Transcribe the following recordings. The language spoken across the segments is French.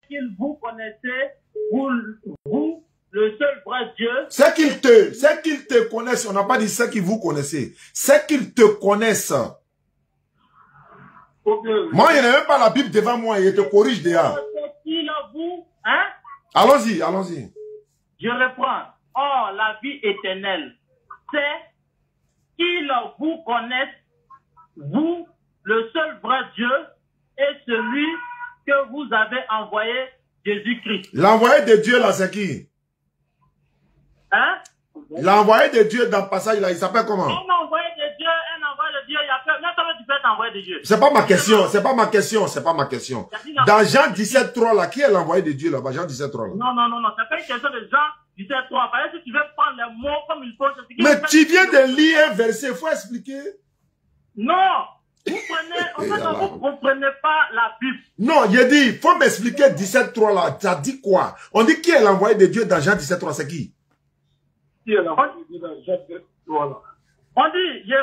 qu'il vous connaissez, vous, le seul vrai Dieu. C'est qu'ils te connaissent. On n'a pas dit c'est qu'ils vous connaissez. C'est qu'ils te connaissent. Moi, il n'y a même pas la Bible devant moi. Il te corrige déjà. Hein? Allons-y, allons-y. Je reprends. Or, la vie éternelle, c'est qu'ils vous connaissent, vous, le seul vrai Dieu, et celui que vous avez envoyé, Jésus-Christ. L'envoyé de Dieu, là, c'est qui? Hein? L'envoyé de Dieu dans le passage, là, il s'appelle comment? Un envoyé de Dieu, il y a plein. Comment tu peux être envoyé de Dieu? C'est pas ma question, c'est pas ma question, c'est pas ma question. Dans Jean 17.3, là, qui est l'envoyé de Dieu, là, Jean 17.3, là? Non, c'est pas une question de Jean 17.3. Parce que si tu veux prendre les mots comme il faut... Mais tu viens de lire un verset, il faut expliquer. Non! Vous ne comprenez pas la Bible. Non, il a dit, il faut m'expliquer 17.3 là. Ça dit quoi? On dit qui est l'envoyé de Dieu dans Jean 17.3, c'est qui? Qui est l'envoyé de Dieu dans Jean 17.3 là? On dit, je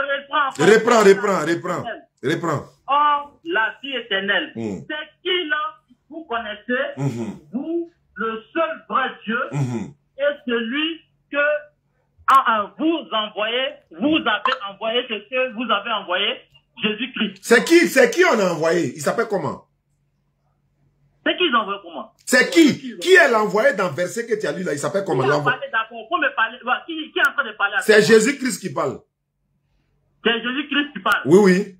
reprends. Or, la vie éternelle, c'est qui là, vous connaissez, vous, le seul vrai Dieu, et celui que vous avez envoyé, c'est que vous avez envoyé, Jésus-Christ. C'est qui on a envoyé? Il s'appelle comment? C'est qui ils ont envoyé comment? C'est qui? Qui est l'envoyé dans le verset que tu as lu là? Il s'appelle comment? Qui est en train de parler? C'est Jésus-Christ qui parle. C'est Jésus-Christ qui parle. Oui.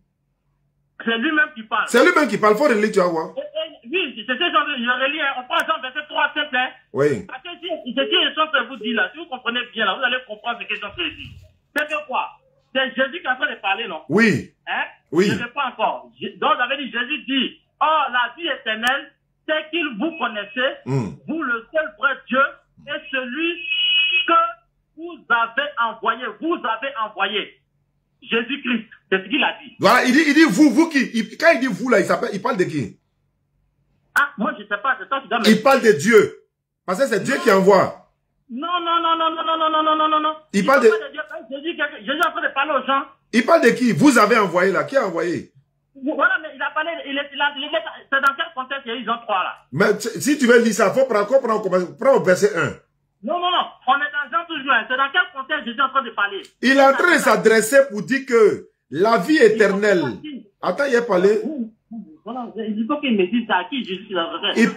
C'est lui-même qui parle. C'est lui-même qui parle. Faut relire, tu vas voir. Oui, c'est ce genre de... Je relis, on prend Jean verset 3 simple. Oui. Parce que si ce que je suis en train de vous dire là, si vous comprenez bien là, vous allez comprendre ce que je suis en train de dire. C'est que quoi? C'est Jésus qui est en train de parler, non? Oui. Hein? Oui. Je ne sais pas encore. Donc, j'avais dit, Jésus dit, oh, la vie éternelle, c'est qu'il vous connaissez, vous le seul vrai Dieu, et celui que vous avez envoyé. Jésus-Christ. C'est ce qu'il a dit. Voilà, il dit vous qui. Quand il dit vous là, il parle de qui? Ah, moi je ne sais pas, c'est toi qui dois me... Il parle de Dieu. Parce que c'est Dieu qui envoie. Non. Il parle de... Jésus est en train de parler aux gens. Il parle de qui? Vous avez envoyé là. Qui a envoyé? Voilà, mais il a parlé, c'est dans quel contexte ils ont trois là? Mais si tu veux lire ça, faut prendre au verset 1. Non, on est dans Jean toujours. C'est dans quel contexte Jésus est en train de parler? Il est en train de s'adresser pour dire que la vie éternelle... Attends, il a parlé. Voilà, il faut qu'il me dise à qui Jésus s'adresse. Il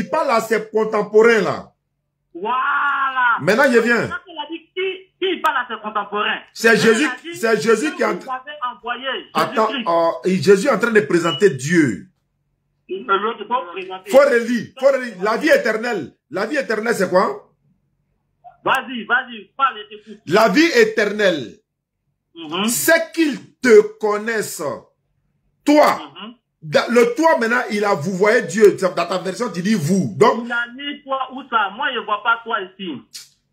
parle à ses contemporains là. Voilà. Maintenant, je viens. Il a dit qui parle à ses contemporains. C'est Jésus qui a envoyé. Attends, Jésus est en train de présenter Dieu. Faut relire. La vie éternelle. La vie éternelle, c'est quoi? Vas-y, parle et t'écoute. La vie éternelle, c'est qu'ils te connaissent. Toi, le toi maintenant, il a vous voyez Dieu. Dans ta version, tu dis vous. Donc, il a mis toi où ça? Moi, je ne vois pas toi ici.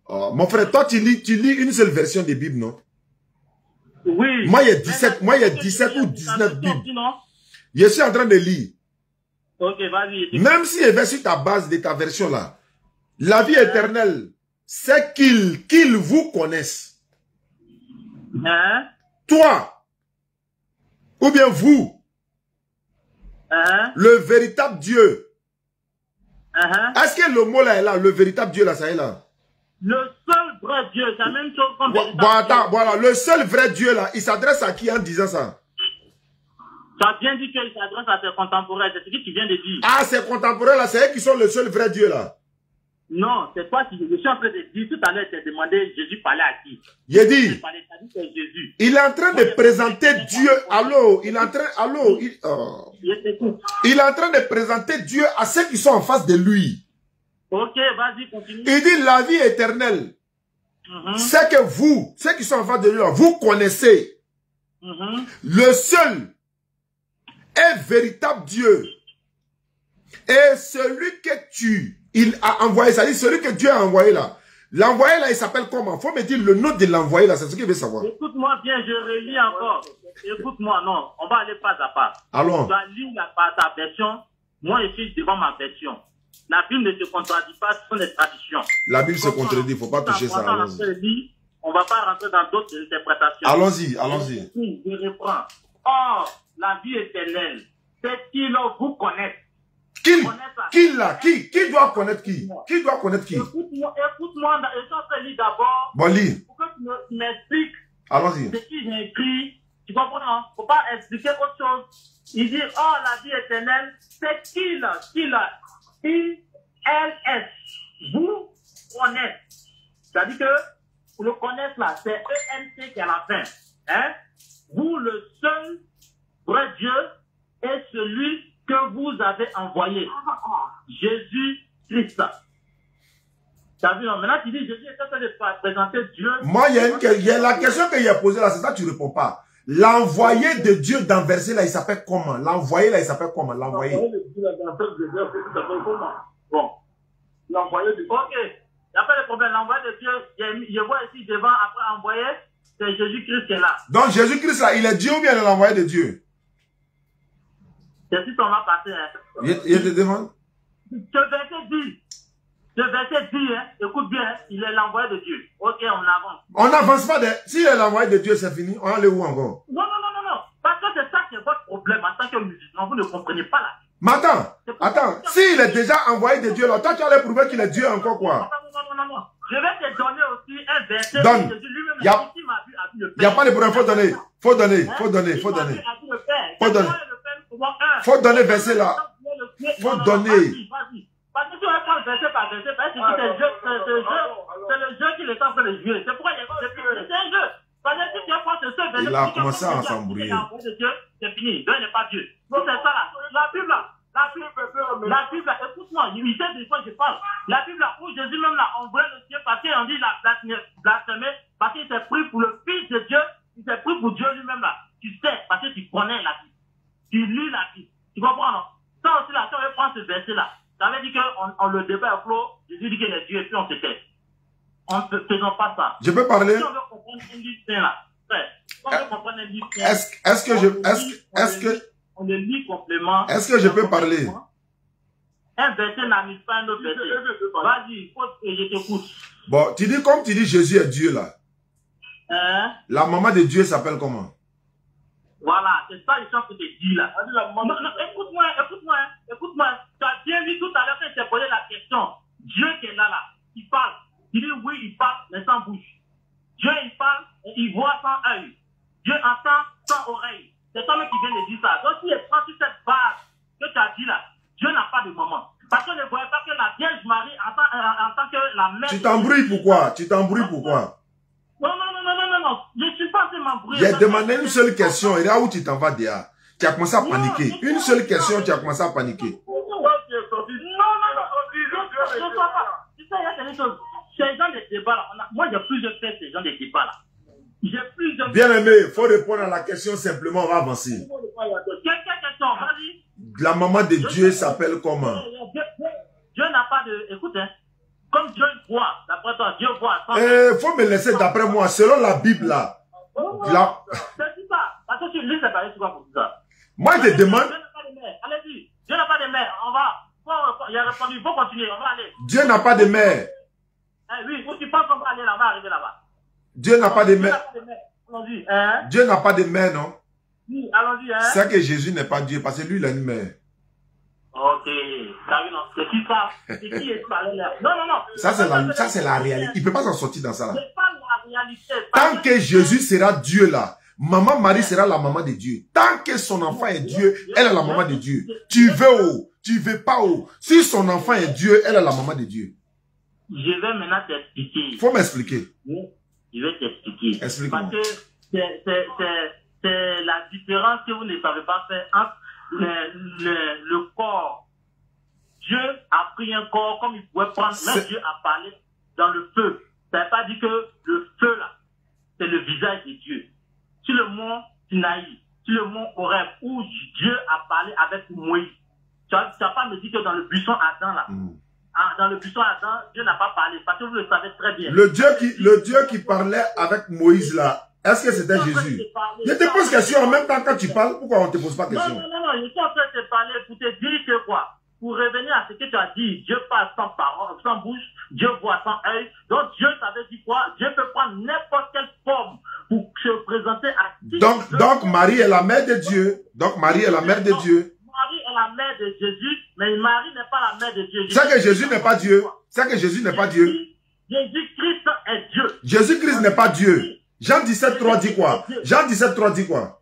Mon frère, toi, tu lis une seule version des Bibles, non? Oui. Moi, il y a 17 ou 19 Bibles. Je suis en train de lire. Ok, vas-y. Même si je vais sur ta base de ta version là, la vie éternelle, c'est qu'ils vous connaissent. Toi, ou bien vous, le véritable Dieu. Est-ce que le mot là est là, le véritable Dieu là, ça est là? Le seul vrai Dieu, c'est la même chose comme véritable Dieu. Voilà, le seul vrai Dieu là, il s'adresse à qui en disant ça? Tu as bien dit qu'il s'adresse à ses contemporains, c'est ce que tu viens de dire. Ah, ses contemporains là, c'est eux qui sont le seul vrai Dieu là. Non, c'est toi qui... Je suis en train de dire, tout à l'heure, tu as demandé Jésus parlait à qui? Il dit, Jésus. Il est en train de présenter Dieu, il est en train de présenter Dieu à ceux qui sont en face de lui. Ok, vas-y, continue. Il dit la vie éternelle, c'est que vous, ceux qui sont en face de lui, vous connaissez le seul et véritable Dieu. Et celui que il a envoyé, c'est-à-dire celui que Dieu a envoyé là. L'envoyé là, il s'appelle comment? Faut me dire le nom de l'envoyé là, c'est ce qu'il veut savoir. Écoute-moi bien, je relis encore. Écoute-moi, non, on va aller pas à pas. Allons. Tu vas lire ta version, moi je suis devant ma version. La Bible ne se contredit pas, ce sont des traditions. La Bible se contredit, il ne faut pas toucher ça. On ne va pas rentrer dans d'autres interprétations. Allons-y. Je reprends. Or, la vie éternelle, c'est qu'ils vous connaissent. Qui doit connaître qui? Qui doit connaître qui? Écoute-moi, je suis en train de lire d'abord. Bon, lis. Pour que tu m'expliques. Allons-y. Ce qui j'ai écrit. Tu comprends, non? Faut pas expliquer autre chose. Il dit, oh, la vie éternelle, c'est qui là? I-L-S. Vous connaissez. C'est-à-dire que, pour le connaître là, c'est E-N-C qui est à la fin. Hein? Vous, le seul vrai Dieu, est celui que vous avez envoyé. Jésus-Christ. T'as vu, non? Maintenant, tu dis, Jésus est en train de présenter Dieu. Moi, il y a la question qu'il a posée là, c'est ça que tu ne réponds pas. L'envoyé de Dieu dans le verset là, il s'appelle comment? L'envoyé là, il s'appelle comment? L'envoyé. Bon. L'envoyé de Dieu. Ok. Il n'y a pas de problème. L'envoyé de Dieu, je vois ici devant, après envoyé, c'est Jésus-Christ qui est là. Donc Jésus-Christ là, il est Dieu ou bien il est l'envoyé de Dieu? C'est si on va passer. Hein. Il te demande? Ce verset dit, hein, écoute bien, hein, il est l'envoyé de Dieu. Ok, on avance. On n'avance pas. S'il est l'envoyé de Dieu, c'est fini. On allait où encore? Non. Parce que c'est ça qui est votre problème en tant que musulman. Vous ne comprenez pas là. Mais attends. S'il est déjà envoyé de Dieu, là, toi, tu allais prouver qu'il est Dieu encore quoi? Non. Je vais te donner aussi un verset. Donne. Lui-même, il n'y a pas de problème. Faut donner. Faut donner verset là. Faut donner. Parce que tu vas prendre verset par verset, parce que c'est le jeu qui est en train de jouer. C'est pourquoi c'est un jeu. Parce que si tu prends ce seul verset, il a commencé à s'embrouiller. C'est fini. Dieu n'est pas Dieu. Donc c'est ça là. La Bible, écoute-moi, il sait de quoi je parle. La Bible où Jésus même l'a envoyé le Dieu parce qu'on dit la blasphémé, parce qu'il s'est pris pour le Fils de Dieu, il s'est pris pour Dieu lui-même là. Tu sais, parce que tu connais la Bible. Tu lis la Bible. Tu comprends, non? Ça aussi là, si on veut prendre ce verset là, ça veut dire qu'on le débat est clos, Jésus dit qu'il est Dieu et puis on se tait. On ne faisons pas ça. Je peux parler? Si on veut comprendre un livre saint là, on veut comprendre un livre saint. On le lit complément. Est-ce que je peux parler? Un verset n'amuse pas un autre verset. Vas-y, je t'écoute. Bon, comme tu dis Jésus est Dieu là. Hein? La maman de Dieu s'appelle comment? Voilà, c'est ça les gens que tu dis là. Non, écoute-moi. Tu as bien vu tout à l'heure quand je t'ai posé la question. Dieu qui est là, il parle. Il dit oui, il parle, mais sans bouche. Dieu, il parle, il voit sans œil. Dieu entend sans oreille. C'est toi-même qui viens de dire ça. Donc, si il prend sur cette base que tu as dit là, Dieu n'a pas de maman. Parce qu'on ne voyait pas que la Vierge Marie, en tant que la mère... Tu t'embrouilles pourquoi? Non. Je ne suis pas en m'embrouiller. J'ai demandé une seule question. Et là où tu t'en vas déjà, tu as commencé à paniquer. Une seule question, tu as commencé à paniquer. Non. Je ne sais pas. Tu sais, il y a des choses. Ces gens de débat là, moi j'ai plusieurs faits, ces gens de débat là. Bien aimé, il faut répondre à la question simplement, on va avancer. La maman de Dieu s'appelle comment? Dieu n'a pas de... Écoute, hein, comme Dieu voit, d'après toi, Dieu voit. Il faut me laisser d'après moi, selon la Bible là. C'est ça. Parce que tu lis, c'est pas pour ça. Moi, je te demande... Allez-y, Dieu n'a pas de mère, on va... Il a répondu, il faut continuer, on va aller. Dieu n'a pas de mère. Oui, où tu penses qu'on va aller là, on va arriver là-bas. Dieu n'a pas de mère. Allons-y, hein? Dieu n'a pas de mère, non? Oui, allons-y, hein? C'est que Jésus n'est pas Dieu, parce que lui, il a une mère. Ok, ça, non, c'est qui ça? C'est qui est parlé là? Non. Ça, c'est la réalité. Il ne peut pas s'en sortir dans ça là. C'est pas la réalité. Tant que Jésus sera Dieu là, maman Marie sera la maman de Dieu. Tant que son enfant est Dieu, elle est la maman de Dieu. Tu veux ou tu veux pas ou. Si son enfant est Dieu, elle est la maman de Dieu. Je vais maintenant t'expliquer. Il faut m'expliquer. Je vais t'expliquer. Explique-moi. Parce que c'est la différence que vous ne savez pas faire entre le corps. Dieu a pris un corps comme il pouvait prendre. Même Dieu a parlé dans le feu. Ça ne veut pas dire que le feu là, c'est le visage de Dieu. Sur le mont Sinaï, sur le mont Horeb, où Dieu a parlé avec Moïse. Tu vas pas me dire que dans le buisson Adam là, dans le buisson Adam, Dieu n'a pas parlé, parce que vous le savez très bien. Le Dieu qui parlait avec Moïse là, est-ce que c'était Jésus? Je te pose question en même temps quand tu parles, pourquoi on ne te pose pas question? Non, je suis en train de te parler pour te dire que quoi? Pour revenir à ce que tu as dit, Dieu parle sans parole, sans bouche, Dieu voit sans œil. Donc Dieu, ça veut dire quoi? Dieu peut prendre n'importe quelle forme pour se présenter à qui. Donc Marie est la mère de Dieu. Donc Marie est la mère de Dieu. Marie est la mère de Jésus Mais Marie n'est pas la mère de Dieu. C'est que Jésus n'est pas Dieu. C'est que Jésus n'est pas Dieu. Jésus-Christ est Dieu. Jésus-Christ n'est pas Dieu. Jean 17,3 dit quoi? Jean 17,3 dit quoi?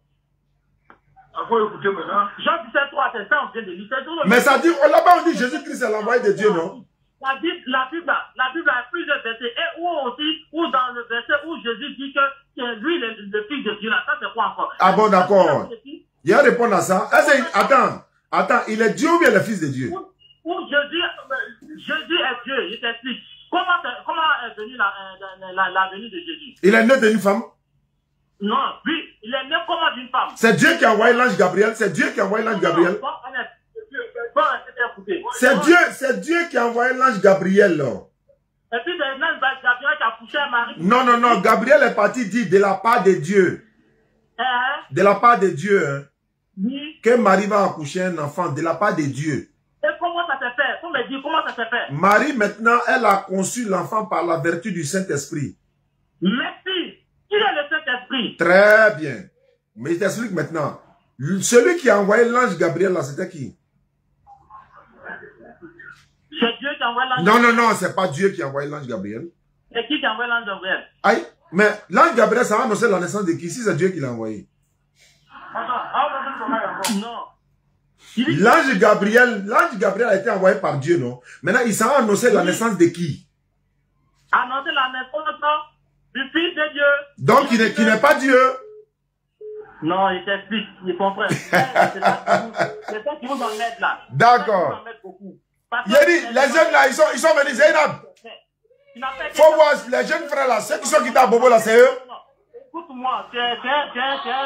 Jean 17,3, c'est ça, on vient de lire. Mais ça dit, là-bas on dit Jésus-Christ est l'envoyé de Dieu, non? La Bible a plusieurs versets. Et où dans le verset où Jésus dit que c'est lui le fils de Dieu, là, ça c'est quoi encore? Ah bon, d'accord. Il y a répondre à ça. Attends, il est Dieu ou bien le fils de Dieu? Où Jésus est Dieu, il t'explique. Comment est venue la venue de Jésus? Il est né d'une femme? Non, oui, il est né comment d'une femme? C'est Dieu qui a envoyé l'ange Gabriel. C'est Dieu qui a envoyé l'ange Gabriel. C'est Dieu qui a envoyé l'ange Gabriel. Là. Et puis c'est l'ange Gabriel qui a poussé à Marie. Non. Gabriel est parti dire de la part de Dieu. De la part de Dieu. Hein, oui. Que Marie va accoucher un enfant de la part de Dieu. Et comment ça s'est fait? Faut me dire comment ça s'est fait? Marie, maintenant, elle a conçu l'enfant par la vertu du Saint-Esprit. Merci. Qui est le Saint-Esprit? Très bien. Mais je t'explique maintenant. Celui qui a envoyé l'ange Gabriel, là, c'était qui? C'est Dieu qui a envoyé l'ange Gabriel. Non, c'est pas Dieu qui a envoyé l'ange Gabriel. C'est qui a envoyé l'ange Gabriel? Aïe, mais l'ange Gabriel, ça va annoncer la naissance de qui? Si c'est Dieu qui l'a envoyé. Non. L'ange Gabriel a été envoyé par Dieu, non? Maintenant, il s'en a annoncé la naissance de qui? Annoncer la naissance du Fils de Dieu. Donc, qui n'est pas Dieu. Non, il t'explique, il comprend. C'est ça qui vous emmène là. D'accord. Il a dit, les jeunes là, ils sont venus, Zainab. Faut voir, les jeunes frères là, ceux qui sont quittés à Bobo là, c'est eux. Écoute-moi, c'est un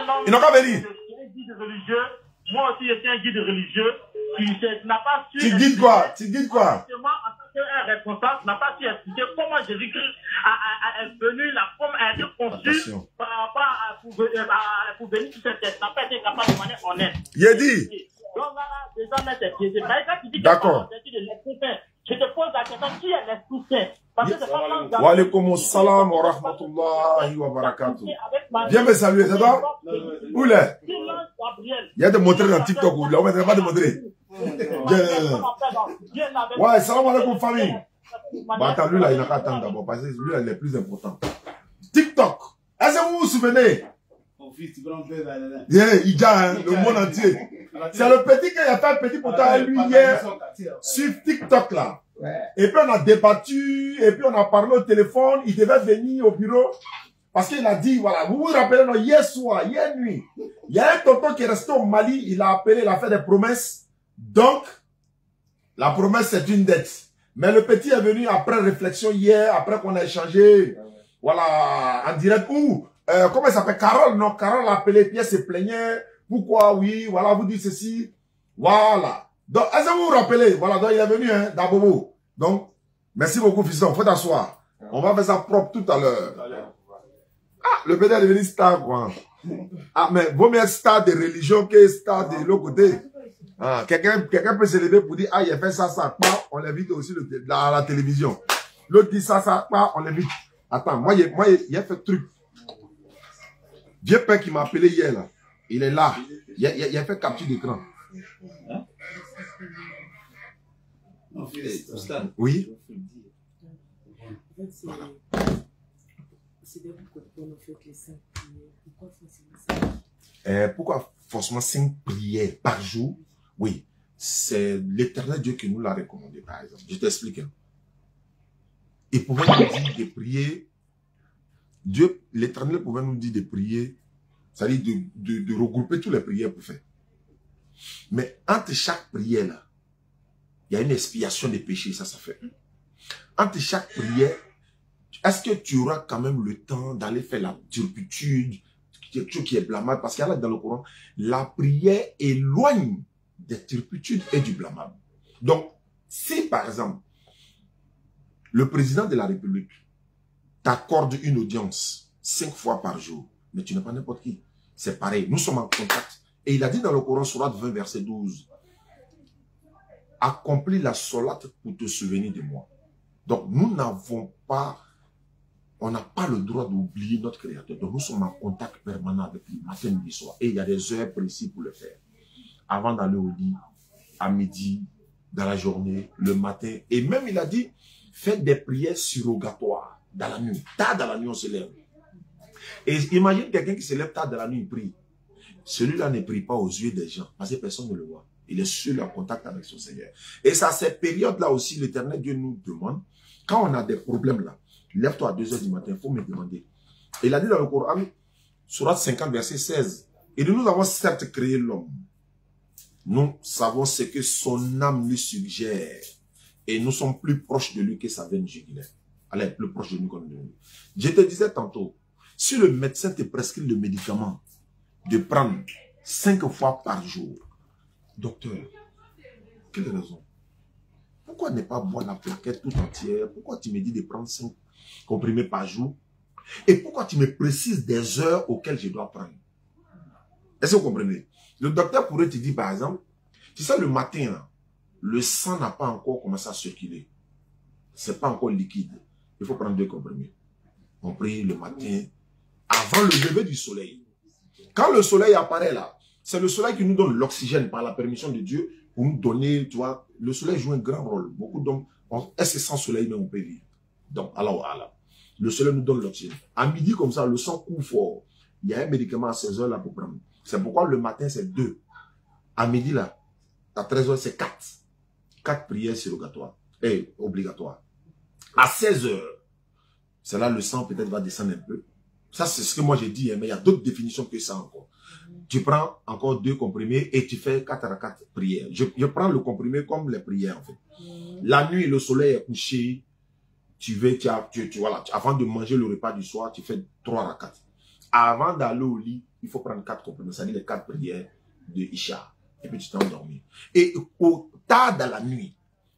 homme. Ils n'ont qu'à venir. Religieux. Moi aussi, je suis un guide religieux. Tu n'as pas su. Tu guides quoi? Moi, en tant qu'un responsable, tu n'as pas su expliquer comment Jésus-Christ est venu, la forme a été conçue par rapport à pour venir sur cette terre. Tu n'as pas été capable de manière honnête. Il a dit. Donc là, déjà, c'est piégé. D'accord. Je te pose la question, qui est l'Esprit Saint? Parce que c'est pas l'ange. Wa alaykoum salam wa rahmatullahi wa barakatuh. Viens me saluer, c'est toi? Où est? Il y a des montrés dans TikTok où là, on ne va pas de montrer. Ouais, salam alaikum famille. Bah, attends, lui là, il n'a qu'à attendre d'abord parce que lui là, il est plus important. TikTok. Est-ce que vous vous souvenez? Il a le monde entier. C'est le petit qui a fait un petit potin à lui hier sur TikTok là. Et puis on a débattu, et puis on a parlé au téléphone, il devait venir au bureau. Parce qu'il a dit, voilà, vous vous rappelez, non, hier soir, hier nuit, il y a un tonton qui est resté au Mali, il a appelé, il a fait des promesses. Donc, la promesse c'est une dette. Mais le petit est venu après réflexion hier, après qu'on a échangé, voilà, en direct, où, comment il s'appelle, Carole, non, Carole a appelé, Pierre se plaignait, pourquoi, oui, voilà, vous dites ceci, voilà. Donc, est-ce que vous vous rappelez, voilà, donc il est venu, hein, d'Abobo. Donc, merci beaucoup, fiston, faut t'asseoir. On va faire ça propre tout à l'heure. Ah, le PD est devenu star, quoi. Ah, mais vaut mieux star de religion que star de l'autre côté. Ah, quelqu'un peut se lever pour dire, ah, il a fait ça, on l'invite aussi à la télévision. L'autre dit ça, on l'invite. Attends, moi, il a fait truc. Vieux père qui m'a appelé hier, là. Il est là. Il a fait capture d'écran. Hein? Oui. Pourquoi forcément 5 prières par jour? Oui, c'est l'Éternel Dieu qui nous l'a recommandé, par exemple. Je t'explique. Il pouvait nous dire de prier. Dieu, l'Éternel pouvait nous dire de prier, c'est-à-dire de regrouper toutes les prières pour faire. Mais entre chaque prière, là, il y a une expiation des péchés, ça fait. Entre chaque prière, est-ce que tu auras quand même le temps d'aller faire la turpitude, quelque chose qui est blâmable? Parce qu'il y a là dans le Coran, la prière éloigne des turpitudes et du blâmable. Donc, si par exemple, le président de la République t'accorde une audience 5 fois par jour, mais tu n'es pas n'importe qui, c'est pareil, nous sommes en contact. Et il a dit dans le Coran, Sourate 20, verset 12, accomplis la solate pour te souvenir de moi. Donc, nous n'avons pas, on n'a pas le droit d'oublier notre Créateur. Donc, nous sommes en contact permanent avec lui, matin, midi, soir. Et il y a des heures précises pour le faire. Avant d'aller au lit, à midi, dans la journée, le matin. Et même il a dit, faites des prières surrogatoires dans la nuit. Tard dans la nuit, on se lève. Et imagine quelqu'un qui se lève tard dans la nuit, il prie. Celui-là ne prie pas aux yeux des gens, parce que personne ne le voit. Il est seul en contact avec son Seigneur. Et c'est à cette période-là aussi, l'Éternel Dieu nous demande, quand on a des problèmes là, lève-toi à 2 h du matin, il faut me demander. Il a dit dans le Coran, Sourate 50, verset 16, et nous avons certes créé l'homme. Nous savons ce que son âme lui suggère. Et nous sommes plus proches de lui que sa veine jugulaire. Allez, plus proche de nous qu'on de lui. Je te disais tantôt, si le médecin te prescrit le médicament de prendre 5 fois par jour, docteur, quelle raison? Pourquoi ne pas boire la plaquette tout entière? Pourquoi tu me dis de prendre 5 comprimés par jour? Et pourquoi tu me précises des heures auxquelles je dois prendre? Est-ce que vous comprenez? Le docteur pourrait te dire, par exemple, tu sais, le matin, là, le sang n'a pas encore commencé à circuler. C'est pas encore liquide. Il faut prendre 2 comprimés. On prie le matin, avant le lever du soleil. Quand le soleil apparaît là, c'est le soleil qui nous donne l'oxygène par la permission de Dieu pour nous donner, tu vois, le soleil joue un grand rôle. Beaucoup d'hommes, est-ce que sans soleil, mais on peut vivre? Donc, alors, le soleil nous donne l'oxygène. À midi, comme ça, le sang coule fort. Il y a un médicament à 16 h là pour prendre. C'est pourquoi le matin, c'est 2. À midi, là, à 13 h, c'est 4. 4 prières surrogatoires et obligatoires. À 16 h, c'est là le sang peut-être va descendre un peu. Ça, c'est ce que moi j'ai dit, hein, mais il y a d'autres définitions que ça encore. Tu prends encore 2 comprimés et tu fais 4 à 4 prières. Je prends le comprimé comme les prières, en fait. La nuit, le soleil est couché. Voilà, avant de manger le repas du soir, tu fais 3 à 4. Avant d'aller au lit, il faut prendre 4 comprimés, c'est-à-dire les 4 prières de Isha. Et puis tu t'endormis. Et au tard dans la nuit,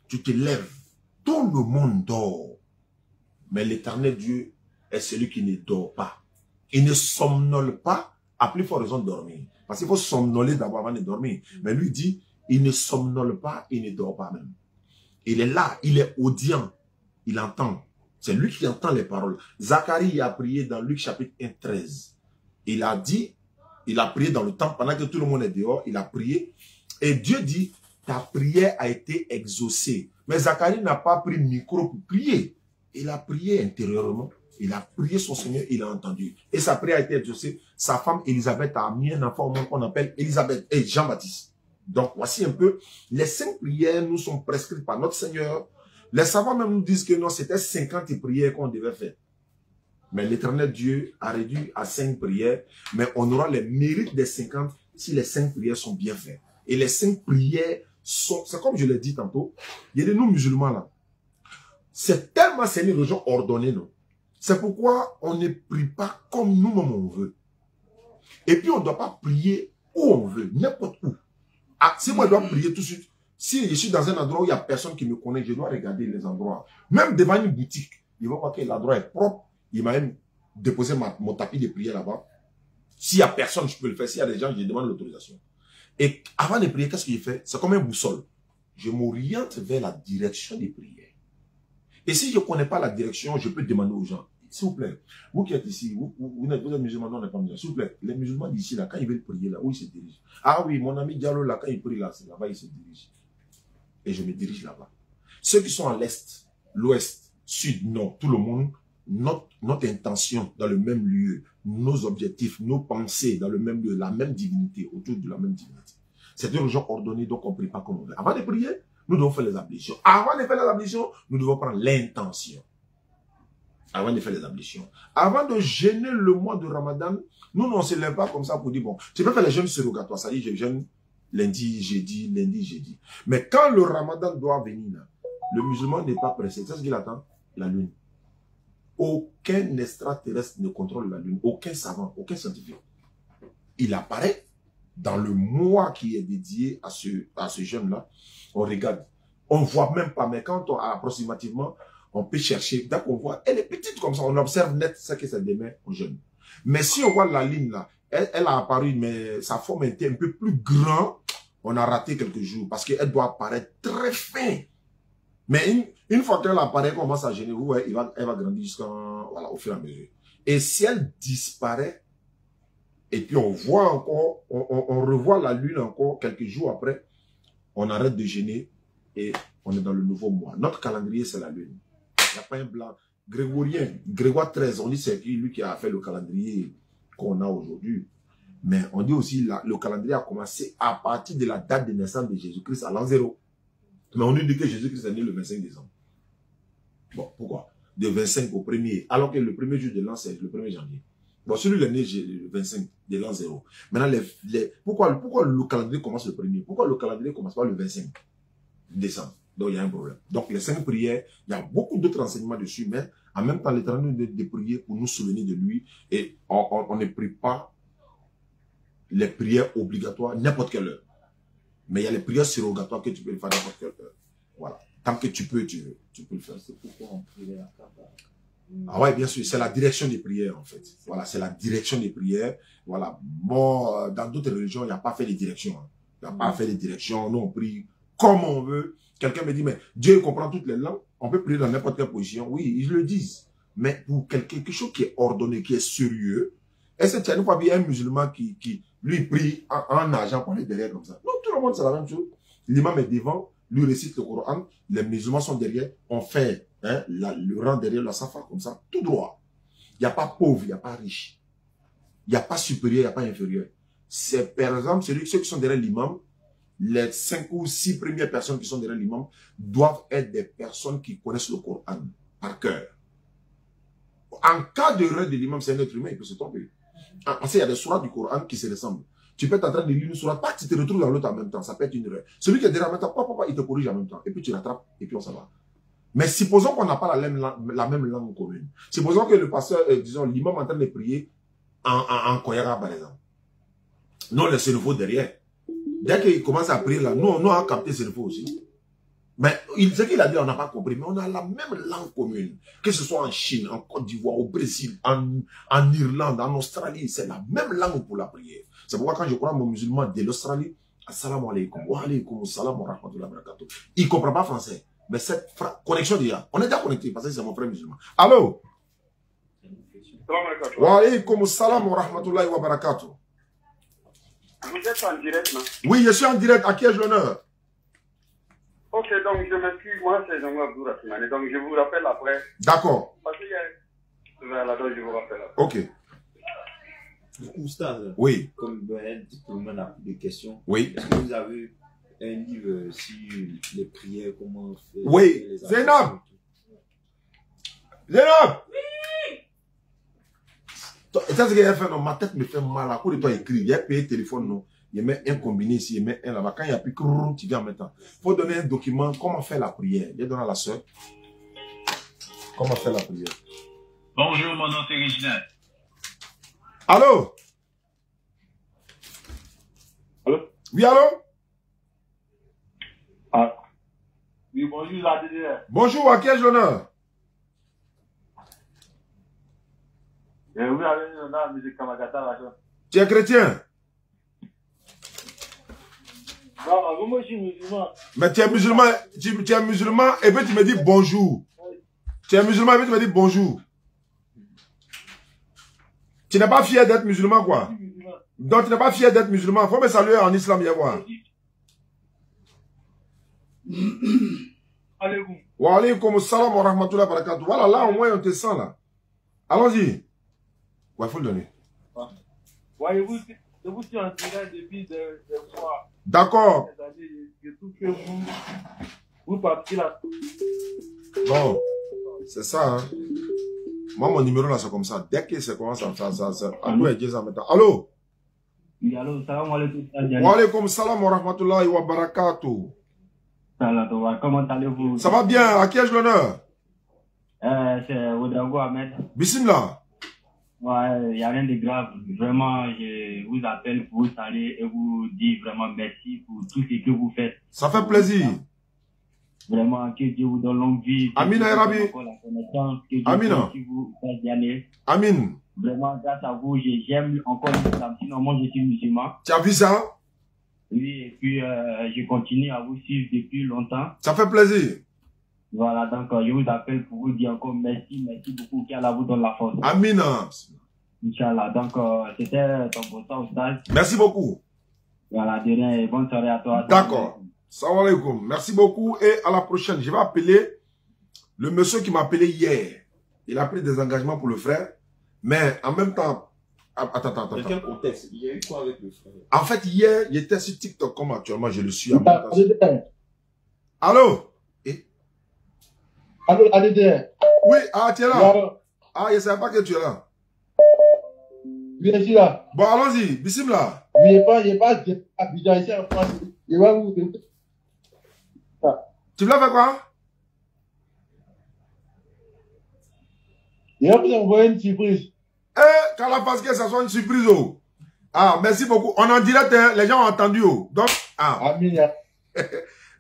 tu te lèves. Tout le monde dort. Mais l'Éternel Dieu est celui qui ne dort pas. Il ne somnole pas, à plus forte raison de dormir. Parce qu'il faut somnoler d'abord avant de dormir. Mais lui dit, il ne somnole pas, il ne dort pas même. Il est là, il est audient, il entend. C'est lui qui entend les paroles. Zacharie a prié dans Luc chapitre 1, 13. Il a dit, il a prié dans le temple, pendant que tout le monde est dehors, il a prié. Et Dieu dit, ta prière a été exaucée. Mais Zacharie n'a pas pris le micro pour prier. Il a prié intérieurement. Il a prié son Seigneur, il a entendu. Et sa prière a été exaucée. Sa femme Élisabeth a mis un enfant au monde qu'on appelle Élisabeth et Jean-Baptiste. Donc voici un peu, les 5 prières nous sont prescrites par notre Seigneur. Les savants même nous disent que non, c'était 50 prières qu'on devait faire. Mais l'Éternel Dieu a réduit à 5 prières. Mais on aura les mérites des 50 si les 5 prières sont bien faites. Et les 5 prières sont, c'est comme je l'ai dit tantôt, il y a de nous musulmans là. C'est tellement, c'est une religion ordonnée, non? C'est pourquoi on ne prie pas comme nous-mêmes on veut. Et puis on ne doit pas prier où on veut, n'importe où. Ah, si moi je dois prier tout de suite, si je suis dans un endroit où il n'y a personne qui me connaît, je dois regarder les endroits. Même devant une boutique, il va voir que l'endroit est propre. Il m'a même déposé mon tapis de prière là-bas. S'il n'y a personne, je peux le faire. S'il y a des gens, je demande l'autorisation. Et avant de prier, qu'est-ce que je fais? C'est comme un boussole. Je m'oriente vers la direction des prières. Et si je ne connais pas la direction, je peux demander aux gens, s'il vous plaît, vous qui êtes ici, vous êtes musulmans, non, on n'est pas musulmans, s'il vous plaît, les musulmans d'ici, là, quand ils veulent prier, là, où ils se dirigent? Ah oui, mon ami Diallo, là, quand il prie, là, c'est là-bas, il se dirige. Et je me dirige là-bas. Ceux qui sont à l'est, l'ouest, sud, nord, tout le monde, notre intention dans le même lieu, nos objectifs, nos pensées dans le même lieu, la même divinité, autour de la même divinité. C'est une religion ordonnée, donc on ne prie pas comme on veut. Avant de prier, nous devons faire les ablutions. Avant de faire les ablutions, nous devons prendre l'intention. Avant de faire les ablutions. Avant de jeûner le mois de Ramadan, nous ne se lève pas comme ça pour dire, bon, tu peux faire les jeûnes surrogatoires. Ça dit, je jeûne lundi, jeudi. Mais quand le Ramadan doit venir, là, le musulman n'est pas pressé. C'est ce qu'il attend? La lune. Aucun extraterrestre ne contrôle la lune. Aucun savant, aucun scientifique. Il apparaît dans le mois qui est dédié à ce jeûne-là. On regarde. On ne voit même pas, mais quand on a approximativement, on peut chercher. Dès qu'on voit, elle est petite comme ça, on observe net ce que c'est demain au jeûne. Mais si on voit la ligne là, elle a apparu, mais sa forme était un peu plus grande, on a raté quelques jours parce qu'elle doit apparaître très fin. Mais une fois qu'elle apparaît, on commence à gêner, vous voyez, elle va grandir voilà, au fur et à mesure. Et si elle disparaît, et puis on voit encore, on revoit la lune encore quelques jours après, on arrête de gêner et on est dans le nouveau mois. Notre calendrier, c'est la lune. Il n'y a pas un blanc. Grégorien, Grégoire XIII, on dit c'est lui qui a fait le calendrier qu'on a aujourd'hui. Mais on dit aussi le calendrier a commencé à partir de la date de naissance de Jésus-Christ à l'an 0. Mais on nous dit que Jésus-Christ est né le 25 décembre. Bon, pourquoi? De 25 au 1er, alors que le premier jour de l'an, c'est le 1er janvier. Bon, celui-là est né le 25 de l'an 0. Maintenant, pourquoi le calendrier commence le 1er? Pourquoi le calendrier commence pas le 25 décembre? Donc, il y a un problème. Donc, les 5 prières, il y a beaucoup d'autres renseignements dessus, mais en même temps, l'Éternel nous dit de prier pour nous souvenir de lui. Et on ne prie pas les prières obligatoires n'importe quelle heure. Mais il y a les prières surrogatoires que tu peux faire n'importe quelle heure. Voilà. Tant que tu peux le faire. C'est pourquoi on prie à Kaba. Ah ouais, bien sûr, c'est la direction des prières, en fait. Voilà, c'est la direction des prières. Voilà. Bon, dans d'autres religions, il n'y a pas fait les directions. Hein. Il n'y a pas fait les directions. Nous, on prie comme on veut. Quelqu'un me dit, mais Dieu comprend toutes les langues. On peut prier dans n'importe quelle position. Oui, ils le disent. Mais pour quelque chose qui est ordonné, qui est sérieux, est-ce que tu as une fois vu un musulman qui lui prie en nageant pour aller derrière comme ça? Non, tout le monde, c'est la même chose. L'imam est devant, lui récite le Coran, les musulmans sont derrière, on fait le rang derrière la safa comme ça, tout droit. Il n'y a pas pauvre, il n'y a pas riche. Il n'y a pas supérieur, il n'y a pas inférieur. C'est par exemple, ceux qui sont derrière l'imam, les 5 ou 6 premières personnes qui sont derrière l'imam doivent être des personnes qui connaissent le Coran par cœur. En cas d'erreur de l'imam, c'est un être humain, il peut se tromper. Parce qu'il y a des sourates du Coran qui se ressemblent. Tu peux être en train de lire une sourate, pas que tu te retrouves dans l'autre en même temps, ça peut être une erreur. Celui qui est derrière en même temps, papa, il te corrige en même temps, et puis tu l'attrapes, et puis on s'en va. Mais supposons qu'on n'a pas la même langue commune. Supposons que le pasteur, disons, l'imam est en train de prier en Koyara, par exemple. Nous, le cerveau derrière. Dès qu'il commence à prier là, nous on a capté le cerveau aussi. Mais ce qu'il a dit, on n'a pas compris. Mais on a la même langue commune. Que ce soit en Chine, en Côte d'Ivoire, au Brésil, en Irlande, en Australie. C'est la même langue pour la prière. C'est pourquoi quand je crois mon musulman de l'Australie, assalamu alaikum, wa alaikum assalam wa rahmatullahi wa barakatuh. Il ne comprend pas français. Mais cette connexion déjà, on est déjà connecté parce que c'est mon frère musulman. Allô? Wa alaikum assalam wa rahmatullahi wa barakatuh. Vous êtes en direct, non? Oui, je suis en direct. À qui ai-je l'honneur? Ok, donc je m'excuse. Moi, c'est Jean-Claude Abdourahmane. Donc je vous rappelle après. D'accord. Parce qu'il y a... Voilà, donc je vous rappelle après. Ok. Oustaz, oui. Comme tout le monde a des questions. Oui. Est-ce que vous avez un livre sur les prières, comment faire? Oui. Zainab! Zainab! Oui! Et ça, c'est ce qu'il a fait, non? Ma tête me fait mal. À cause de toi, écrit. Il a payé le téléphone, non? Il met un combiné ici, il met un là-bas. Quand il y a plus, tu viens en même temps. Il faut donner un document, comment faire la prière. Il donne à la soeur. Comment faire la prière. Bonjour, mon nom c'est Reginald. Allô? Allô? Oui, allô? Ah. Oui, bonjour, la DDR. Bonjour, à qui ai-je l'honneur? Oui, avec l'honneur, M. Kamagata, là. Tu es chrétien? Non, moi, je suis musulman. Mais tu es musulman, tu es musulman, et puis tu me dis bonjour. Tu es musulman, et puis tu me dis bonjour. Tu n'es pas fier d'être musulman, quoi? Donc, tu n'es pas fier d'être musulman. Il faut me saluer en islam, viens voir. Wa alaikum assalam wa rahmatullahi wa barakatuh. Voilà, là, au moins, on te sent, là. Allons-y. Ouais, il faut le donner. Voyez-vous, je vous suis en direct depuis des fois. D'accord. Je trouve que vous partez là. Bon, c'est ça, hein. Moi, mon numéro, là, c'est comme ça. Dès que ça commence à faire ça, allô, allô? Oui, allô, salam alaikum. Wa alaikum salam wa rahmatullahi wa barakatuh. Comment allez-vous? Ça va bien, à qui ai-je l'honneur? C'est Ouedraogo Ahmed. Bismillah. Ouais, il n'y a rien de grave. Vraiment, je vous appelle pour vous saluer et vous dire vraiment merci pour tout ce que vous faites. Ça fait plaisir. Vraiment, que Dieu vous donne longue vie. Amina Erabi. Amina. Amin. Vraiment, grâce à vous, j'aime encore l'islam. Sinon, moi, je suis musulman. Tu as vu ça? Oui, et puis je continue à vous suivre depuis longtemps. Ça fait plaisir. Voilà, donc je vous appelle pour vous dire encore merci beaucoup, qu'Allah vous donne la force. Amina. Inch'Allah, donc c'était ton beau temps, Oustaz. Merci beaucoup. Voilà, de rien et bonne soirée à toi. D'accord. Salam alaikum. Merci beaucoup et à la prochaine. Je vais appeler le monsieur qui m'a appelé hier. Il a pris des engagements pour le frère. Mais en même temps... Attends. Dans quel contexte? Il y a eu quoi avec le frère? En fait, hier, il était sur TikTok comme actuellement je le suis. Allô? Allô, ADD? Oui, tu es là? Je ne savais pas que tu es là. Oui, je suis là. Bon, allons-y. Bissim là. Oui, il n'est pas Abidjan ici en France. Il va vous... Tu voulais faire quoi? Il va vous envoyer une surprise. Quand la parce que ça soit une surprise. Oh. Ah, merci beaucoup. On est en direct, hein. Les gens ont entendu. Oh. Donc, Amina.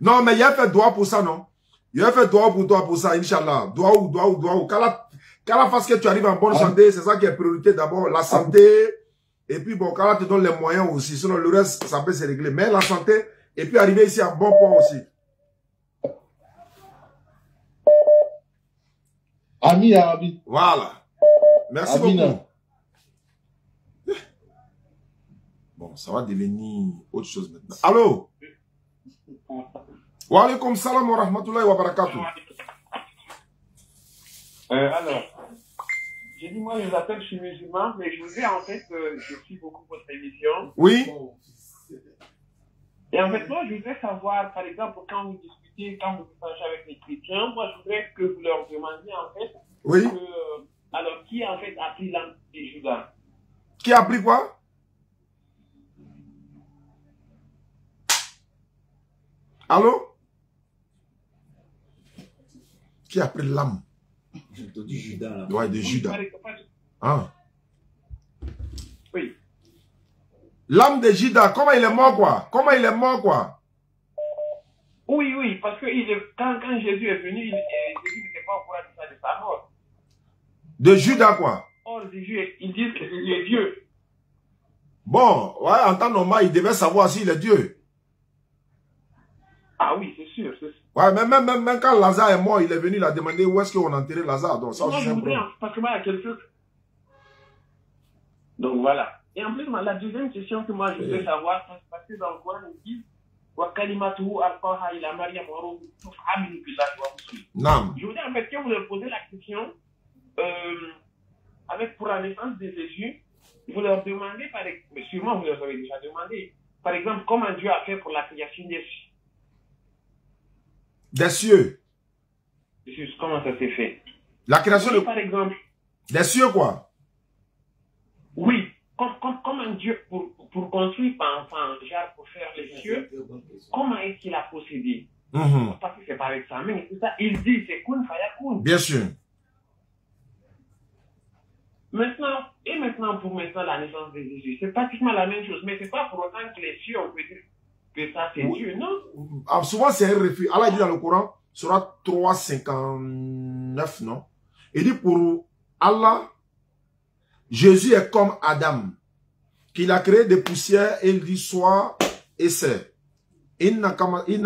Non, mais il a fait droit pour ça, non? Il a fait droit pour toi pour ça, Inch'Allah. Droit ou. Quand la face que tu arrives en bonne santé, c'est ça qui est priorité d'abord. La santé. Et puis, bon, quand la te donne les moyens aussi. Sinon, le reste, ça peut se régler. Mais la santé, et puis arriver ici à bon port aussi. Amina. Voilà. Merci beaucoup. Bon, ça va devenir autre chose maintenant. Allô? Wa alaikum salam wa rahmatullahi wa barakatuh. Alors, j'ai dit, moi, je vous appelle, je suis musulman, mais je vous dis, en fait, je suis beaucoup votre émission. Oui. Et en fait, moi, je voudrais savoir, par exemple, quand vous discutez, quand vous échangez avec les chrétiens, moi, je voudrais que vous leur demandiez, en fait, oui. Alors, qui, en fait, a pris l'âme de Judas? Qui a pris quoi? Allô? Qui a pris l'âme? J'ai entendu Judas là. Ouais, de Judas. Ah. Oui. L'âme de Judas, comment il est mort quoi? Comment il est mort quoi? Oui, parce que quand Jésus est venu, Jésus n'était pas au courant de sa mort. De Judas quoi? Or, Jésus, ils disent que Jésus est Dieu. Bon, ouais, en temps normal, il devait savoir s'il est Dieu. Ah oui, c'est sûr. Ouais, même quand Lazare est mort, il est venu, il a demandé où est-ce qu'on a enterré Lazare. Donc, ça aussi, c'est un problème. Parce que moi, il y a quelque chose. Donc, voilà. Et en plus, la deuxième question que moi, je voudrais savoir, c'est parce que dans le Coran, il dit Non. Je voudrais en fait que vous leur posez la question, pour la naissance de Jésus, vous leur demandez, sûrement vous leur avez déjà demandé, par exemple, comment Dieu a fait pour la création des cieux. Des cieux. Comment ça s'est fait? La création de... Par exemple. Des cieux quoi? Oui. Comme un Dieu, pour construire par enfant, genre pour faire les cieux, comment est-ce qu'il a procédé? Parce que c'est pas avec sa main et tout ça. Il dit, c'est kun fayakun. Bien sûr. Maintenant, pour la naissance de Jésus, c'est pratiquement la même chose, mais c'est pas pour autant que les cieux, on peut dire que ça c'est Dieu, non? Alors, souvent c'est un refus. Allah dit dans le Coran, Surat 3:59, non? Il dit pour Allah, Jésus est comme Adam, qu'il a créé des poussières et il dit soit et c'est. Inna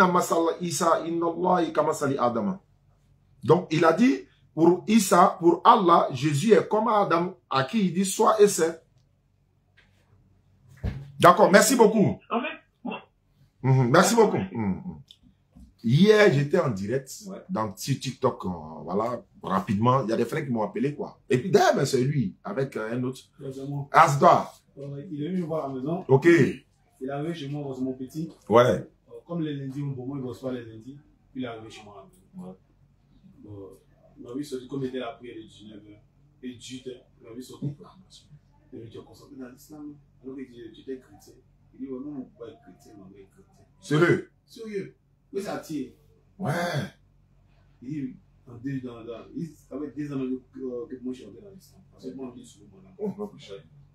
masala Isa, inna Allah kamasali Adam. Donc il a dit pour Isa, pour Allah, Jésus est comme Adam, à qui il dit soit et c'est. D'accord, merci beaucoup. En fait, merci beaucoup. Hier, j'étais en direct dans TikTok, voilà, rapidement. Il y a des frères qui m'ont appelé, quoi. Et puis d'ailleurs, c'est lui, avec un autre. Asda. Il est venu me voir à la maison. Ok. Il est arrivé chez moi, c'est mon petit. Ouais. Comme les lundis, pour moi, il ne bosse pas les lundis. Il est arrivé chez moi à la maison. Il m'a vu sortir comme était la prière de 19h. Et 18h, il m'a vu sortir. Il m'a dit, tu es concentré dans l'islam. Alors il dit, tu étais chrétien. Il dit, oh non, on ne peut pas être chrétien, on va être chrétien. Sérieux? Sérieux. Oui, ça tire. Ouais. Il dit, avec 2 ans que moi je suis entré dans l'islam. Parce que moi, on dit souvent,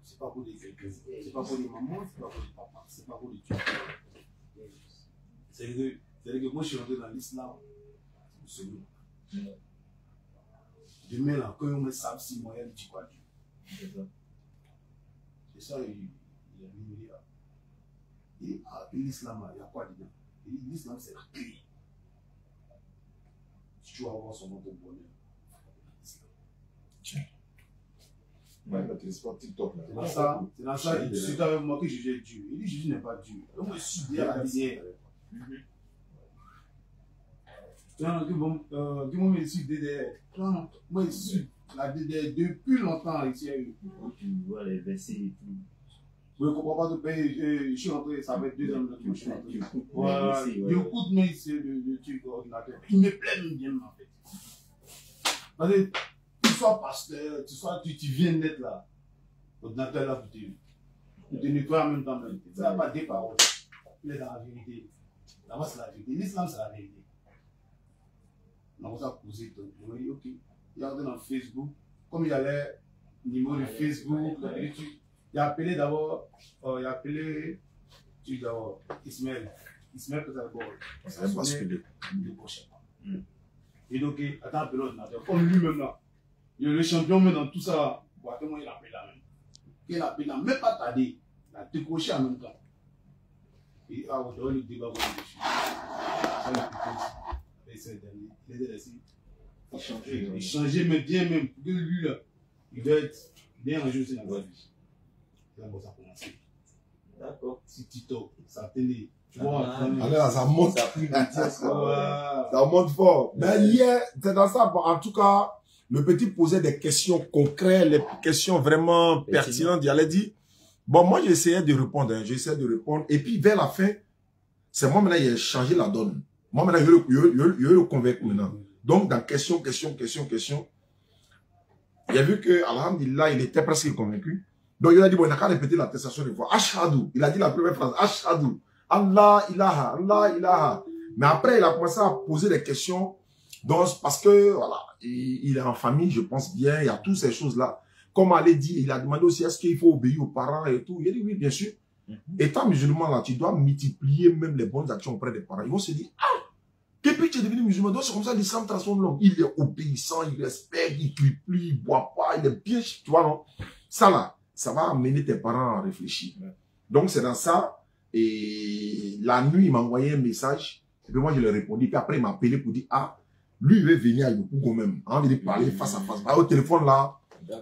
c'est pas pour les quelqu'un. C'est pas pour les mamans, c'est pas pour les papas, c'est pas pour les tueurs. C'est-à-dire que moi je suis entré dans l'islam. C'est bon. Demain, là, quand on me sape si moi, il dit quoi Dieu. C'est ça, il a mis là. Il dit, l'islam, il y a quoi dedans? Il dit, l'islam, c'est la paix. Si tu vas avoir son nom pour bonheur. Tiens. Ouais, c'est pas TikTok là. C'est dans ça, il discute avec moi que Jésus est Dieu. Il dit, Jésus n'est pas Dieu. Donc, je suis bien à la misère. Moi, je suis DDR. Moi, je suis la DDR depuis longtemps ici. Tu vois les versets et tout. Je ne comprends pas de pays. Je suis rentré, ça fait 2 ans que je suis rentré. J'écoute, mais c'est le truc ordinateur. Il me plaît bien, en fait. Parce que tu sois pasteur, tu viens d'être là. L'ordinateur là, pour te nettoyer en même temps. Ça n'a pas des paroles. Il est dans la vérité. Là-bas, c'est la vérité. L'islam, c'est la vérité. On a ça posé. On a dit, ok. Il a regardé dans Facebook. Comme il y avait le numéro de Facebook, il a appelé d'abord, Ismaël. Ismaël, peut-être d'abord. Ça va basculer. Le prochain. Et donc, attends, appelé l'ordinateur. Comme lui-même là. Il est le champion, mais dans tout ça, comment il appelle là même. Il a appelé là, même pas tardé. Il a décroché en même temps. Et on doit le débat dessus. Ça, il changeait, mais bien même. Pour que lui là, il doit être bien rangé aussi dans la vie. C'est là où ça a commencé. D'accord. Si TikTok, ça télé. Tu vois, alors ça monte. Ça monte fort. Mais hier, c'est dans ça. En tout cas, le petit posait des questions concrètes, les questions vraiment pertinentes. Il allait dire, bon, moi, j'essayais de répondre. Et puis, vers la fin, c'est moi maintenant, il a changé la donne. Moi, maintenant, je le convainc maintenant. Donc, dans question. Il a vu que, alhamdulillah, il était presque convaincu. Donc, il a dit, bon, il n'a qu'à répéter l'attestation de foi. Ashhadu. Il a dit la première phrase. Ashhadu. Allah ilaha. Mais après, il a commencé à poser des questions. Donc, parce que, voilà, il est en famille, je pense bien. Il y a toutes ces choses-là. Comme Ali dit, il a demandé aussi, est-ce qu'il faut obéir aux parents et tout. Il a dit, oui, bien sûr. Étant musulman, là, tu dois multiplier même les bonnes actions auprès des parents. Ils vont se dire, ah, depuis que tu es devenu musulman, donc c'est comme ça que l'islam transforme l'homme. Il est obéissant, il respecte, il prie plus, il boit pas, il est bien, tu vois, non? Ça, là, ça va amener tes parents à réfléchir. Donc, c'est dans ça. Et la nuit, il m'a envoyé un message. Et puis moi, je lui ai répondu. Puis après, il m'a appelé pour dire, ah, lui, il veut venir à Yopou quand même. Il a envie de parler face à face. Au téléphone, là,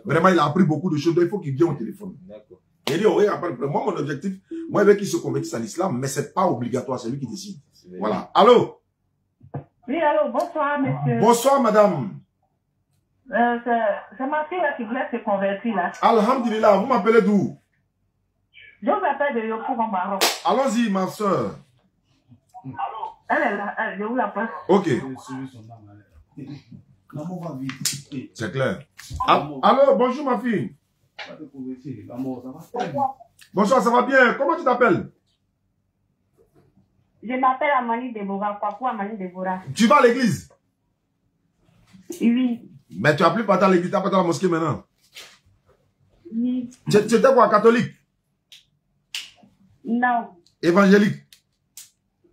vraiment, il a appris beaucoup de choses. Donc, il faut qu'il vienne au téléphone. D'accord. Il dit, oui, après, moi, mon objectif, moi, il veut qu'il se convertisse à l'islam, mais c'est pas obligatoire, c'est lui qui décide. Voilà. Allô? Oui, allô, bonsoir, monsieur. Bonsoir, madame. C'est ma fille là qui voulait se convertir là. Alhamdulillah, vous m'appelez d'où? Je vous appelle de Yopou en Maroc. Allons-y, ma soeur. Elle est là, je vous l'appelle. Ok. C'est clair. Allô, bonjour ma fille. Bonsoir, ça va bien? Comment tu t'appelles? Je m'appelle Amani Deborah, Kwaku Amani Deborah. Tu vas à l'église? Oui. Mais tu n'as plus pas à l'église, tu n'as pas à la mosquée maintenant? Oui. Tu étais quoi, catholique? Non. Évangélique?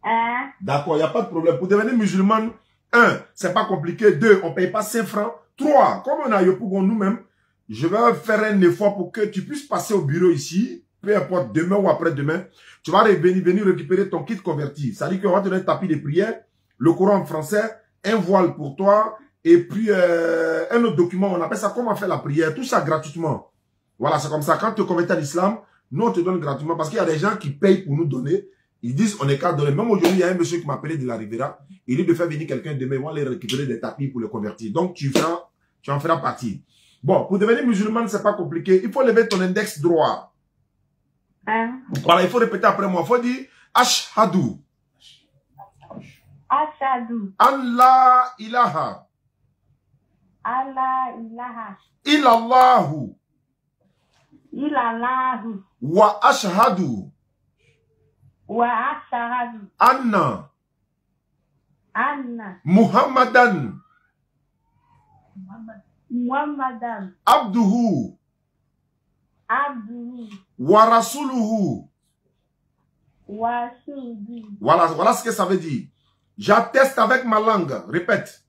Hein? D'accord, il n'y a pas de problème. Pour devenir musulmane, 1, c'est pas compliqué. 2, on ne paye pas 5 francs. 3, comme on a Yopougon nous-mêmes, je vais faire un effort pour que tu puisses passer au bureau ici, peu importe, demain ou après-demain. Tu vas venir récupérer ton kit converti. Ça dit qu'on va te donner un tapis de prière, le Coran en français, un voile pour toi, et puis un autre document, on appelle ça comment faire la prière, tout ça gratuitement. Voilà, c'est comme ça. Quand tu te convertis à l'islam, nous on te donne gratuitement parce qu'il y a des gens qui payent pour nous donner. Ils disent on est qu'à donner. Même aujourd'hui, il y a un monsieur qui m'a appelé de la Riviera. Il dit de faire venir quelqu'un demain, ils vont aller récupérer des tapis pour les convertir. Donc tu en feras partie. Bon, pour devenir musulman, c'est pas compliqué. Il faut lever ton index droit. Hein? Voilà, il faut répéter après moi. Il faut dire Ashhadu. Ashhadu. Allah ilaha. Allah ilaha. Illallahu. Illallahu. Wa ashhadu. Wa ashhadu. Anna. Anna. Muhammadan. Muhammadan. Abduhu. Abduhu. Wa rasuluhu. Wa rasuluhu. Voilà ce que ça veut dire. J'atteste avec ma langue. Répète.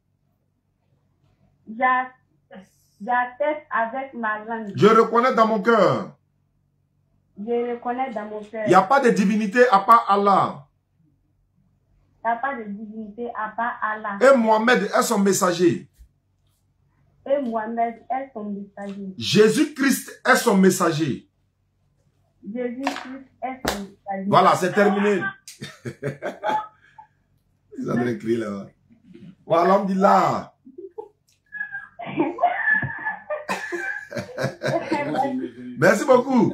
J'atteste avec ma langue. Je reconnais dans mon cœur. Je reconnais dans mon cœur. Il n'y a pas de divinité à part Allah. Il n'y a pas de divinité à part Allah. Et Mohamed est son messager. Et Mohamed est son messager. Jésus-Christ est son messager. Jésus-Christ est son messager. Voilà, c'est terminé. Ils ont écrit là. Voilà, alhamdulillah. Merci beaucoup.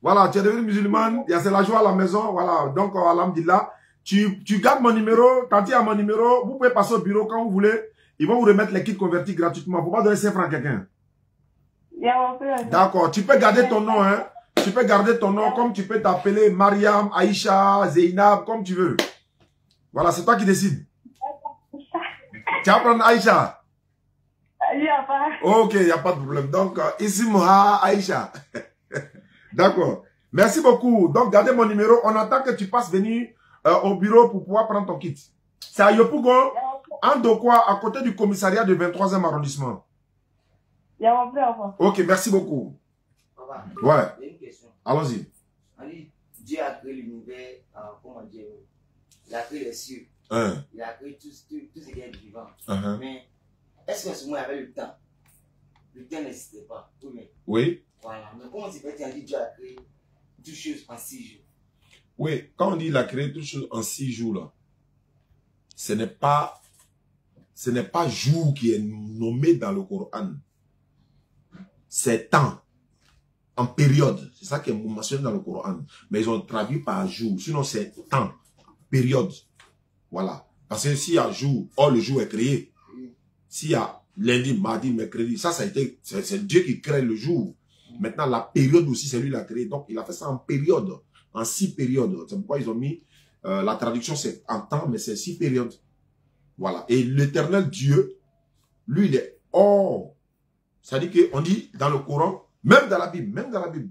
Voilà, tu es devenu musulmane, c'est la joie à la maison, voilà. Donc, alhamdulillah, tu gardes mon numéro, quand il y a mon numéro, vous pouvez passer au bureau quand vous voulez. Ils vont vous remettre les kits convertis gratuitement. Il ne faut pas donner 5 francs à quelqu'un. D'accord, tu peux garder ton nom, hein. Tu peux garder ton nom comme tu peux t'appeler Mariam, Aïcha, Zeynab, comme tu veux. Voilà, c'est toi qui décides. Tu vas prendre Aïcha. Ok, il n'y a pas de problème. Donc, ici, Moha, Aïcha. D'accord. Merci beaucoup. Donc, gardez mon numéro. On attend que tu passes venir au bureau pour pouvoir prendre ton kit. C'est à Yopougon, en Dokwa, à côté du commissariat du 23e arrondissement. Ok, merci beaucoup. Ouais. Allons-y. Dieu a créé l'univers, comment dire, il a créé les cieux. Il a créé tout ce qui est vivant. Mais est-ce que ce moment avait le temps? Le temps n'existait pas. Oui. Voilà. Mais comment tu peux dire Dieu a créé toutes choses en 6 jours? Oui, quand on dit il a créé toutes choses en 6 jours, là, ce n'est pas jour qui est nommé dans le Coran. C'est temps, en période. C'est ça qui est mentionné dans le Coran. Mais ils ont traduit par jour. Sinon, c'est temps, période. Voilà. Parce que s'il y a jour, le jour est créé. S'il y a lundi, mardi, mercredi, ça a été, c'est Dieu qui crée le jour. Maintenant, la période aussi, c'est lui qui l'a créé. Donc, il a fait ça en période, en 6 périodes. C'est pourquoi ils ont mis, la traduction c'est en temps, mais c'est 6 périodes. Voilà. Et l'éternel Dieu, lui, il est hors. C'est-à-dire qu'on dit dans le Coran, même dans la Bible,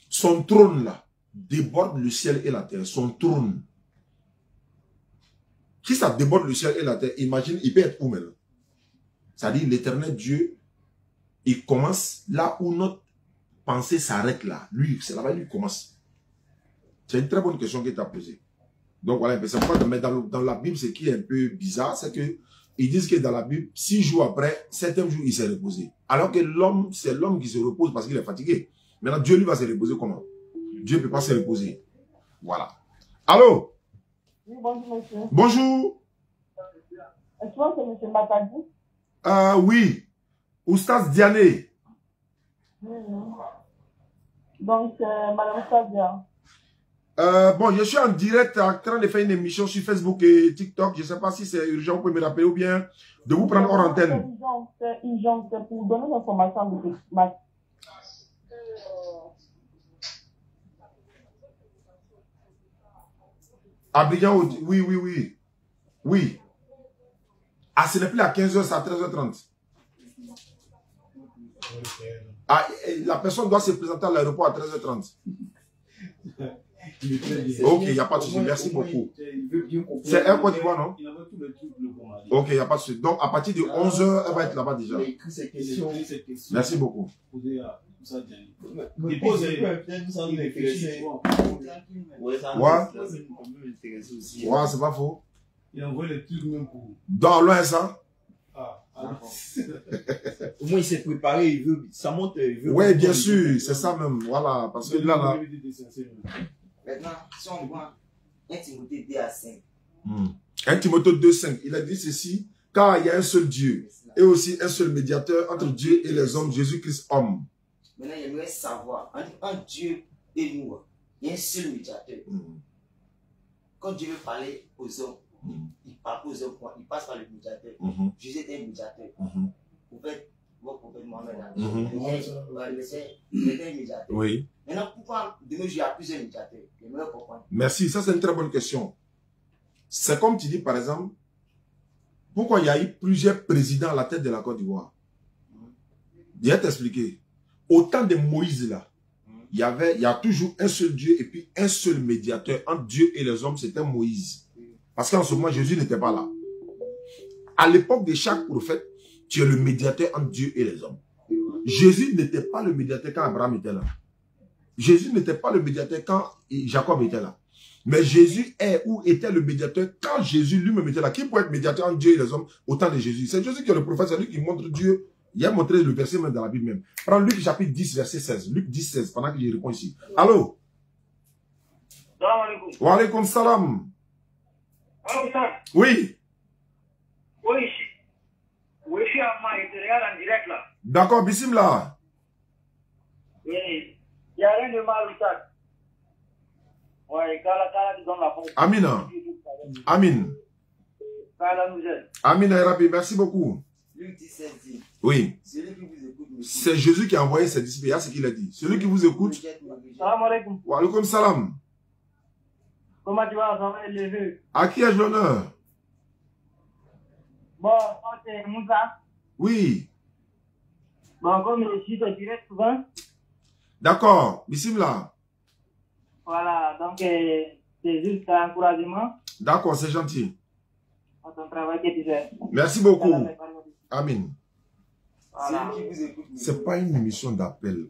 son trône là, déborde le ciel et la terre. Son trône. Si ça déborde le ciel et la terre, imagine, il peut être où maintenant? C'est-à-dire l'éternel Dieu, il commence là où notre pensée s'arrête là. Lui, c'est là-bas qu'il commence. C'est une très bonne question qu'il t'a posée. Donc voilà, c'est pourquoi dans la Bible, ce qui est un peu bizarre, c'est que ils disent que dans la Bible, 6 jours après, 7e jour, il s'est reposé. Alors que l'homme, c'est l'homme qui se repose parce qu'il est fatigué. Maintenant, Dieu lui va se reposer comment? Dieu ne peut pas se reposer. Voilà. Allô? Oui, bonjour, monsieur. Bonjour. Est-ce que c'est monsieur Matadi? Oui. Oustaz Diané. Donc, madame Sadia. Bon, je suis en direct en train de faire une émission sur Facebook et TikTok. Je ne sais pas si c'est urgent, vous pouvez me rappeler ou bien de vous prendre hors antenne. C'est urgent, c'est pour donner l'information de ma... Abidjan, oui. Oui. Ah, ce n'est plus à 15h, c'est à 13h30. Ah, la personne doit se présenter à l'aéroport à 13h30. Ok, il n'y a pas de souci. Merci beaucoup. C'est un Côte d'Ivoire, non? Ok, il n'y a pas de souci. Donc, à partir de 11h, elle va être là-bas déjà. Merci beaucoup. Ouais, c'est pas faux. Il envoie les trucs même pour... Dans loin, ça? Au moins, il s'est préparé, il veut, ça monte, il veut... Oui, bien sûr, c'est ça même, voilà, parce que là... Maintenant, si on voit 1 Timothée 2 à 5. 1 Timothée 2, 5, il a dit ceci, car il y a un seul Dieu, et aussi un seul médiateur entre Dieu et les hommes, Jésus-Christ homme. Maintenant, j'aimerais savoir, entre Dieu et nous, il y a un seul médiateur. Quand Dieu veut parler aux hommes, il parle aux hommes, il passe par le médiateur. Jésus était un médiateur. Votre prophète Mohamed, il était un médiateur. Oui. Maintenant, pourquoi de nos jours il y a plusieurs médiateurs? J'aimerais comprendre. Merci, ça c'est une très bonne question. C'est comme tu dis par exemple, pourquoi il y a eu plusieurs présidents à la tête de la Côte d'Ivoire? Je vais t'expliquer. Au temps de Moïse là, il y a toujours un seul Dieu et puis un seul médiateur entre Dieu et les hommes, c'était Moïse. Parce qu'en ce moment, Jésus n'était pas là. À l'époque de chaque prophète, tu es le médiateur entre Dieu et les hommes. Jésus n'était pas le médiateur quand Abraham était là. Jésus n'était pas le médiateur quand Jacob était là. Mais Jésus est ou était le médiateur quand Jésus lui-même était là. Qui peut être médiateur entre Dieu et les hommes au temps de Jésus? C'est Jésus qui est le prophète, c'est lui qui montre Dieu. Il a montré le verset même dans la Bible même. Prends Luc chapitre 10, verset 16. Luc 10, 16, pendant que je réponds ici. Allô? Salam alaikum. Wa alaikum salam. Allô, ça? Oui. Oui, Oui, je suis à moi, je te regarde en direct là. D'accord, bismillah. Oui, il n'y a rien de mal au stade. Ouais, Kala tu donnes la force. Amina. Amin. Kala nous aide. Amina Rabbi, merci beaucoup. Luc 17 dit. Oui. Celui qui vous écoute, c'est Jésus qui a envoyé ses disciples. Il y a ce qu'il a dit. Celui qui vous écoute. Salam alaikum. Wa alaikum salam. Comment tu vas, ça va élever? À qui ai-je l'honneur? Bon, moi c'est Moussa. Oui. Bon, comme je suis de direct souvent. D'accord, bismillah. Voilà, donc c'est juste un encouragement. D'accord, c'est gentil. À ton travail que tu fais. Merci beaucoup. Amin. Voilà. C'est pas une émission d'appel.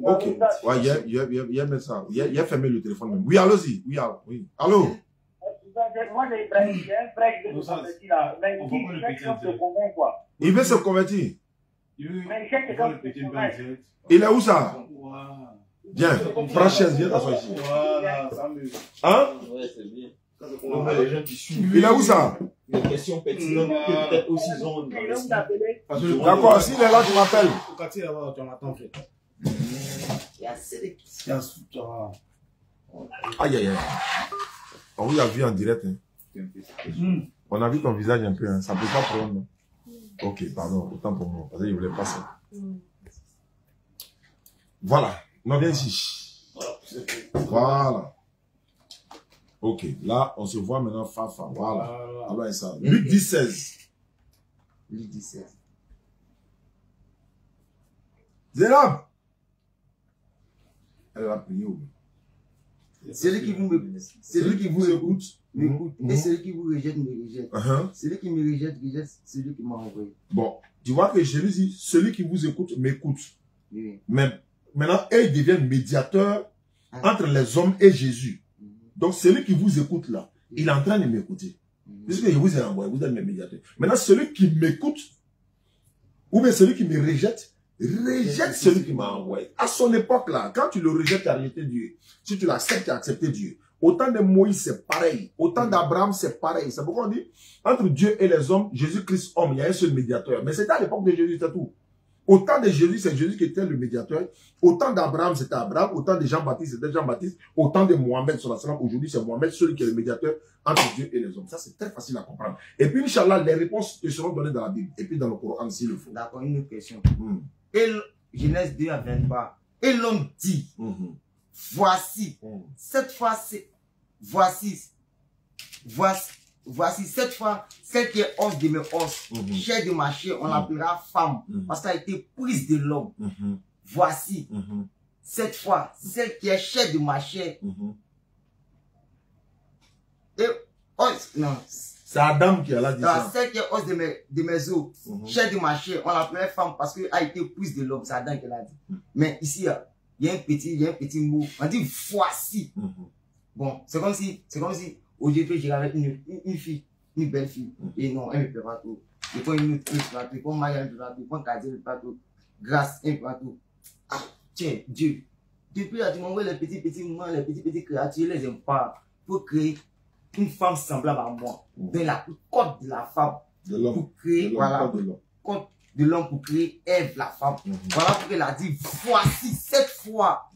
Ok. Ouais, il a mis ça. Il a fermé le téléphone même. Oui, allons-y. Oui, oui. Allô? Moi, j'ai un frère qui veut se convertir là. Mais il se convainc quoi. Il veut se convertir. Mais il cherche quelqu'un qui se convainc. Il est où ça? Viens, prends chaise, viens t'asseoir ici. Hein? Ouais, c'est bien. Les gens qui suivent. Il est où ça? Des questions pertinentes que peut-être aussi ils ont. D'accord, s'il est là, tu m'appelles. Aïe, aïe, aïe. On vous a vu en direct. Hein. On a vu ton visage un peu. Hein. Ça ne peut pas prendre. Non? Ok, pardon. Autant pour moi. Parce que je voulais pas ça. Voilà. Non, viens ici. Voilà. Ok. Là, on se voit maintenant Fafa. Voilà. Alors, ça. Luc 16. Luc 16. Zénab. Elle va prier. Celui qui vous écoute, m'écoute. Et celui qui vous rejette, me rejette. Celui qui me rejette, rejette celui qui m'a envoyé. Bon, tu vois que Jésus dit, celui qui vous écoute, m'écoute. Oui. Mais maintenant, ils deviennent médiateurs entre les hommes et Jésus. Donc, celui qui vous écoute là, il est en train de m'écouter. Puisque je vous ai envoyé, vous êtes mes médiateurs. Maintenant, celui qui m'écoute, ou bien celui qui me rejette celui qui m'a envoyé. À son époque là, quand tu le rejettes, tu as rejeté Dieu. Si tu l'acceptes, tu as accepté Dieu. Autant de Moïse, c'est pareil. Autant d'Abraham, c'est pareil. C'est pourquoi on dit, entre Dieu et les hommes, Jésus-Christ homme, il y a un seul médiateur. Mais c'était à l'époque de Jésus, c'est tout. Autant de Jésus, c'est Jésus qui était le médiateur. Autant d'Abraham, c'était Abraham. Autant de Jean-Baptiste, c'était Jean-Baptiste. Autant de Mohamed, aujourd'hui, c'est Mohamed, celui qui est le médiateur entre Dieu et les hommes. Ça, c'est très facile à comprendre. Et puis, Inch'Allah, les réponses te seront données dans la Bible. Et puis, dans le Coran, s'il le faut. D'accord, une autre question. Et Genèse 2 à 23. Et l'homme dit, voici, cette fois, voici, cette fois, celle qui est os de mes os, chair de ma chair, on l'appellera femme, parce qu'elle a été prise de l'homme. Voici, cette fois, celle qui est chair de ma chair. Et os, non. C'est Adam qui a la dit ça. Celle qui est os de mes os, chair de ma chair, on l'appelait femme parce qu'elle a été prise de l'homme. C'est Adam qui l'a dit. Mais ici, il y a un petit mot. On dit voici. Bon, c'est comme si, aujourd'hui, j'ai avec une fille, une belle fille. Et non, elle me fait pas tout. Je prends une autre plateau, je prends Maria un plateau, je prends Kadir un plateau, Grâce un plateau. Ah, tiens, Dieu. Depuis là, tu m'envoies les petits mouvements, les petites créatures, je les aime pas. Pour créer une femme semblable à moi. Ben la code de la femme. De l'homme. Pour créer, voilà. Code de l'homme pour créer Ève, la femme. Voilà pourquoi il a dit, voici, cette fois.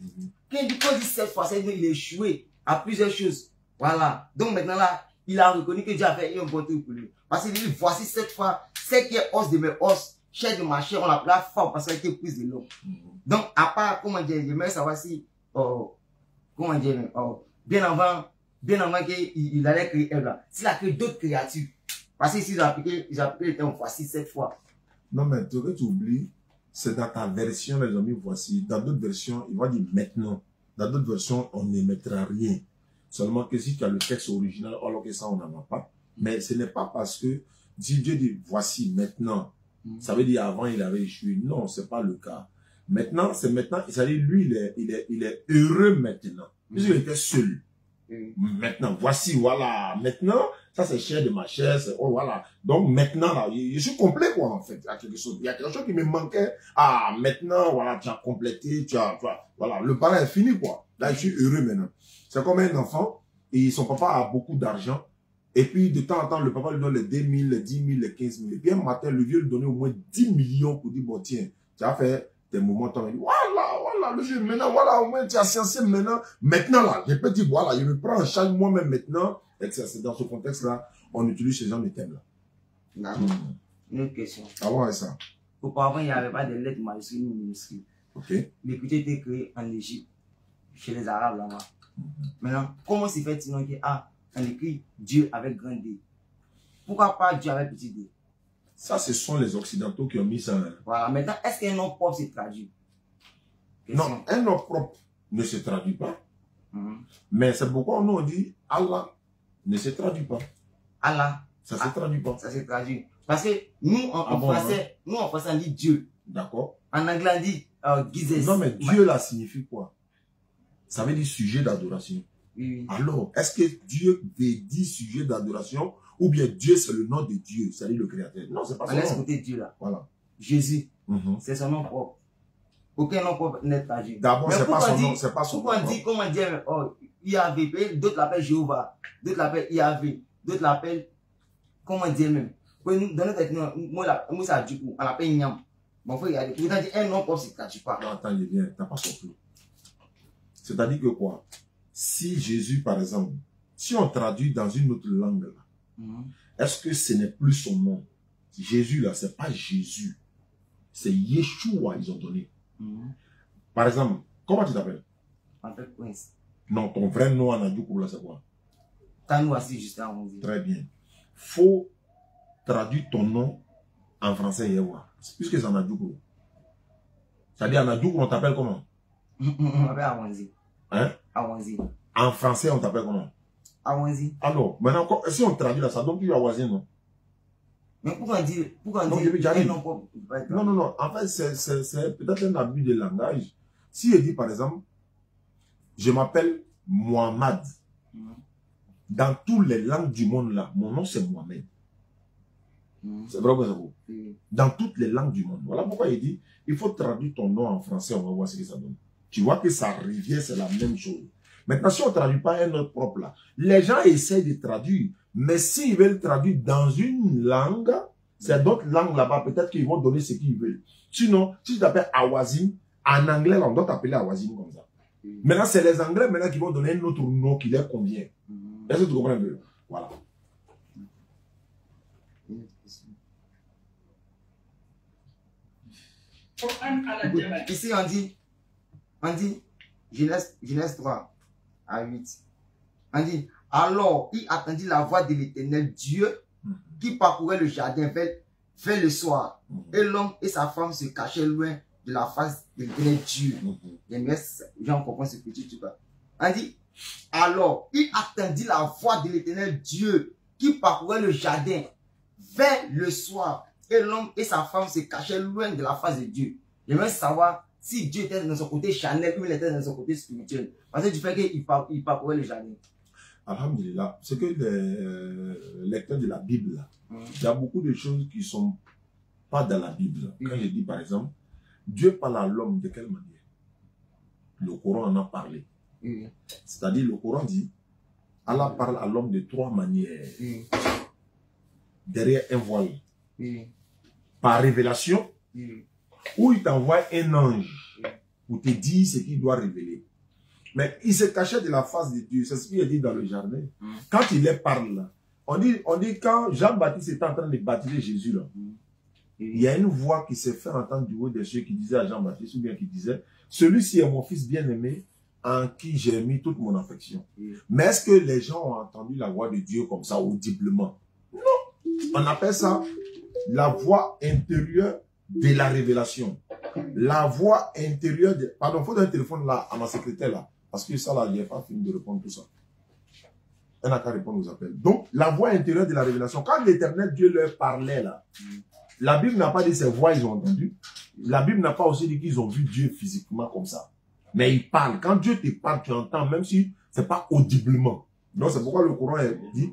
Quand il dit cette fois, c'est qu'il est échoué à plusieurs choses. Voilà. Donc maintenant là, il a reconnu que Dieu a fait un bon truc pour lui. Parce qu'il dit, voici cette fois, celle qui est os de mes os, chair de ma chair, on l'appelle femme parce qu'elle a été prise de l'homme. Donc, à part, comment dire, j'aimerais savoir si, comment dire, bien avant qu'il allait créer Ève là, s'il a créé d'autres créatures. Parce que s'ils ont appliqué le terme voici cette fois. Non, mais tu oublies, c'est dans ta version, les amis, voici. Dans d'autres versions, il va dire maintenant. Dans d'autres versions, on ne mettra rien. Seulement que si tu as le texte original, alors que ça, on n'en a pas. Mais ce n'est pas parce que Dieu dit voici maintenant. Ça veut dire avant, il avait échoué. Non, c'est pas le cas. Maintenant, c'est maintenant. C'est-à-dire, lui, il est heureux maintenant. Puisqu'il était seul. Maintenant, voici, voilà. Maintenant, ça c'est chair de ma chair, oh voilà. Donc maintenant, là, je suis complet, quoi, en fait. Il y a quelque chose qui me manquait. Ah, maintenant, voilà, tu as complété, voilà, le parent est fini, quoi. Là, je suis heureux maintenant. C'est comme un enfant, et son papa a beaucoup d'argent, Et puis, de temps en temps, le papa lui donne les 2 000, les 10 000, les 15 000. Et puis, un matin, le vieux lui donnait au moins 10 millions pour dire, bon, tiens, tu as fait tes moments, tu as dit, voilà, le vieux, maintenant, voilà, au moins, tu as sciencé maintenant. Maintenant, là, je peux dire, voilà, je me prends en charge moi-même maintenant. Et c'est dans ce contexte-là, on utilise ce genre de thème-là. D'accord. Une autre question. Avant, c'est ça. Auparavant, il n'y avait pas de lettres majuscules ni minuscules. Ok. L'écriture était créée en Égypte, chez les Arabes là-bas. Maintenant, comment s'y fait-il on écrit Dieu avec grand D? Pourquoi pas Dieu avec petit D? Ça, ce sont les Occidentaux qui ont mis ça. Voilà. Maintenant, est-ce qu'un nom propre se traduit? Non, un nom propre ne se traduit pas. Mais c'est pourquoi nous on dit Allah ne se traduit pas. Allah. Ça se traduit pas. Ça se traduit. Parce que nous, en français, on dit Dieu. D'accord. En anglais, on dit Jesus. Non, mais Dieu là signifie quoi? Ça veut dire sujet d'adoration. Oui. Alors, est-ce que Dieu veut dire sujet d'adoration ou bien Dieu c'est le nom de Dieu, c'est-à-dire le créateur? Non, c'est pas ça. On laisse côté Dieu là. Voilà. Jésus, c'est son nom propre. Aucun nom propre n'est traduit. D'abord, c'est pas son nom, c'est pas son nom. Pourquoi on dit, comment dire, Yahvé, d'autres l'appellent Jéhovah, d'autres l'appellent Yahvé, d'autres l'appellent, comment dire même. Dans notre ethnie, moi, ça du coup, on l'appelle Nyam. Bon, faut regarder. Vous avez dit un nom propre, c'est traduit pas. Non, attends, bien, t'as pas compris. C'est-à-dire que quoi? Si Jésus, par exemple, si on traduit dans une autre langue, là, est-ce que ce n'est plus son nom? Jésus, là, c'est pas Jésus. C'est Yeshua, ils ont donné. Par exemple, comment tu t'appelles? En fait, Prince. Non, ton vrai nom en Adjoukou, là, c'est quoi? Tanou assis juste à 11. Très bien. Faut traduire ton nom en français, Yewa. Puisque c'est en Adjoukou. C'est-à-dire, en Adjoukou, on t'appelle comment? On m'appelle Awanzi. Hein? Awanzi. En français, on t'appelle comment? Awanzi. Alors, maintenant, si on traduit là, ça donne plus Awanzi, non? Mais pourquoi dire non, non. En fait, c'est peut-être un abus de langage. Si je dis, par exemple, je m'appelle Mohamed. Dans toutes les langues du monde là, mon nom c'est Mohamed. C'est vrai ou c'est vrai? Dans toutes les langues du monde. Voilà pourquoi il dit, il faut traduire ton nom en français, on va voir ce que ça donne. Tu vois que ça revient, c'est la même chose. Maintenant, si on ne traduit pas un autre propre là, les gens essayent de traduire. Mais s'ils veulent traduire dans une langue, c'est d'autres langues là-bas, peut-être qu'ils vont donner ce qu'ils veulent. Sinon, si tu t'appelles Awazim, en anglais, là, on doit t'appeler Awazim comme ça. Maintenant, c'est les Anglais maintenant qui vont donner un autre nom qui leur convient. Est-ce que tu comprends un peu? Voilà. Ici, on dit, Genèse 3 à 8. On dit, alors, il attendit la voix de l'Éternel Dieu qui parcourait le jardin vers le soir. Et l'homme et sa femme se cachaient loin de la face de l'Éternel Dieu. J'en comprends ce petit truc là. On dit, alors, il attendit la voix de l'Éternel Dieu qui parcourait le jardin vers le soir. Et l'homme et sa femme se cachaient loin de la face de Dieu. J'aimerais savoir si Dieu était dans son côté charnel ou il était dans son côté spirituel. Parce que du fait qu'il parcourait le jardin. Alhamdulillah, c'est que les lecteurs de la Bible, là, il y a beaucoup de choses qui ne sont pas dans la Bible. Quand je dis par exemple, Dieu parle à l'homme de quelle manière? Le Coran en a parlé. C'est-à-dire, le Coran dit, Allah parle à l'homme de 3 manières. Derrière un voile. Par révélation, où il t'envoie un ange pour te dire ce qu'il doit révéler. Mais il se cachait de la face de Dieu. C'est ce qu'il a dit dans le jardin. Quand il les parle, là, on dit quand Jean-Baptiste était en train de baptiser Jésus, là, il y a une voix qui s'est fait entendre du haut des cieux qui disait à Jean-Baptiste, ou bien qui disait, celui-ci est mon fils bien-aimé, en qui j'ai mis toute mon affection. Mais est-ce que les gens ont entendu la voix de Dieu comme ça, audiblement? Non. On appelle ça la voix intérieure de la révélation. La voix intérieure de... Pardon, il faut donner un téléphone là à ma secrétaire là. Parce que ça là, il n'y a pas fini de répondre tout ça. Elle n'a qu'à répondre aux appels. Donc, la voix intérieure de la révélation. Quand l'Éternel Dieu leur parlait là, la Bible n'a pas dit ces voix ils ont entendu. La Bible n'a pas aussi dit qu'ils ont vu Dieu physiquement comme ça. Mais il parle. Quand Dieu te parle, tu entends, même si ce n'est pas audiblement. Donc, c'est pourquoi le Coran dit,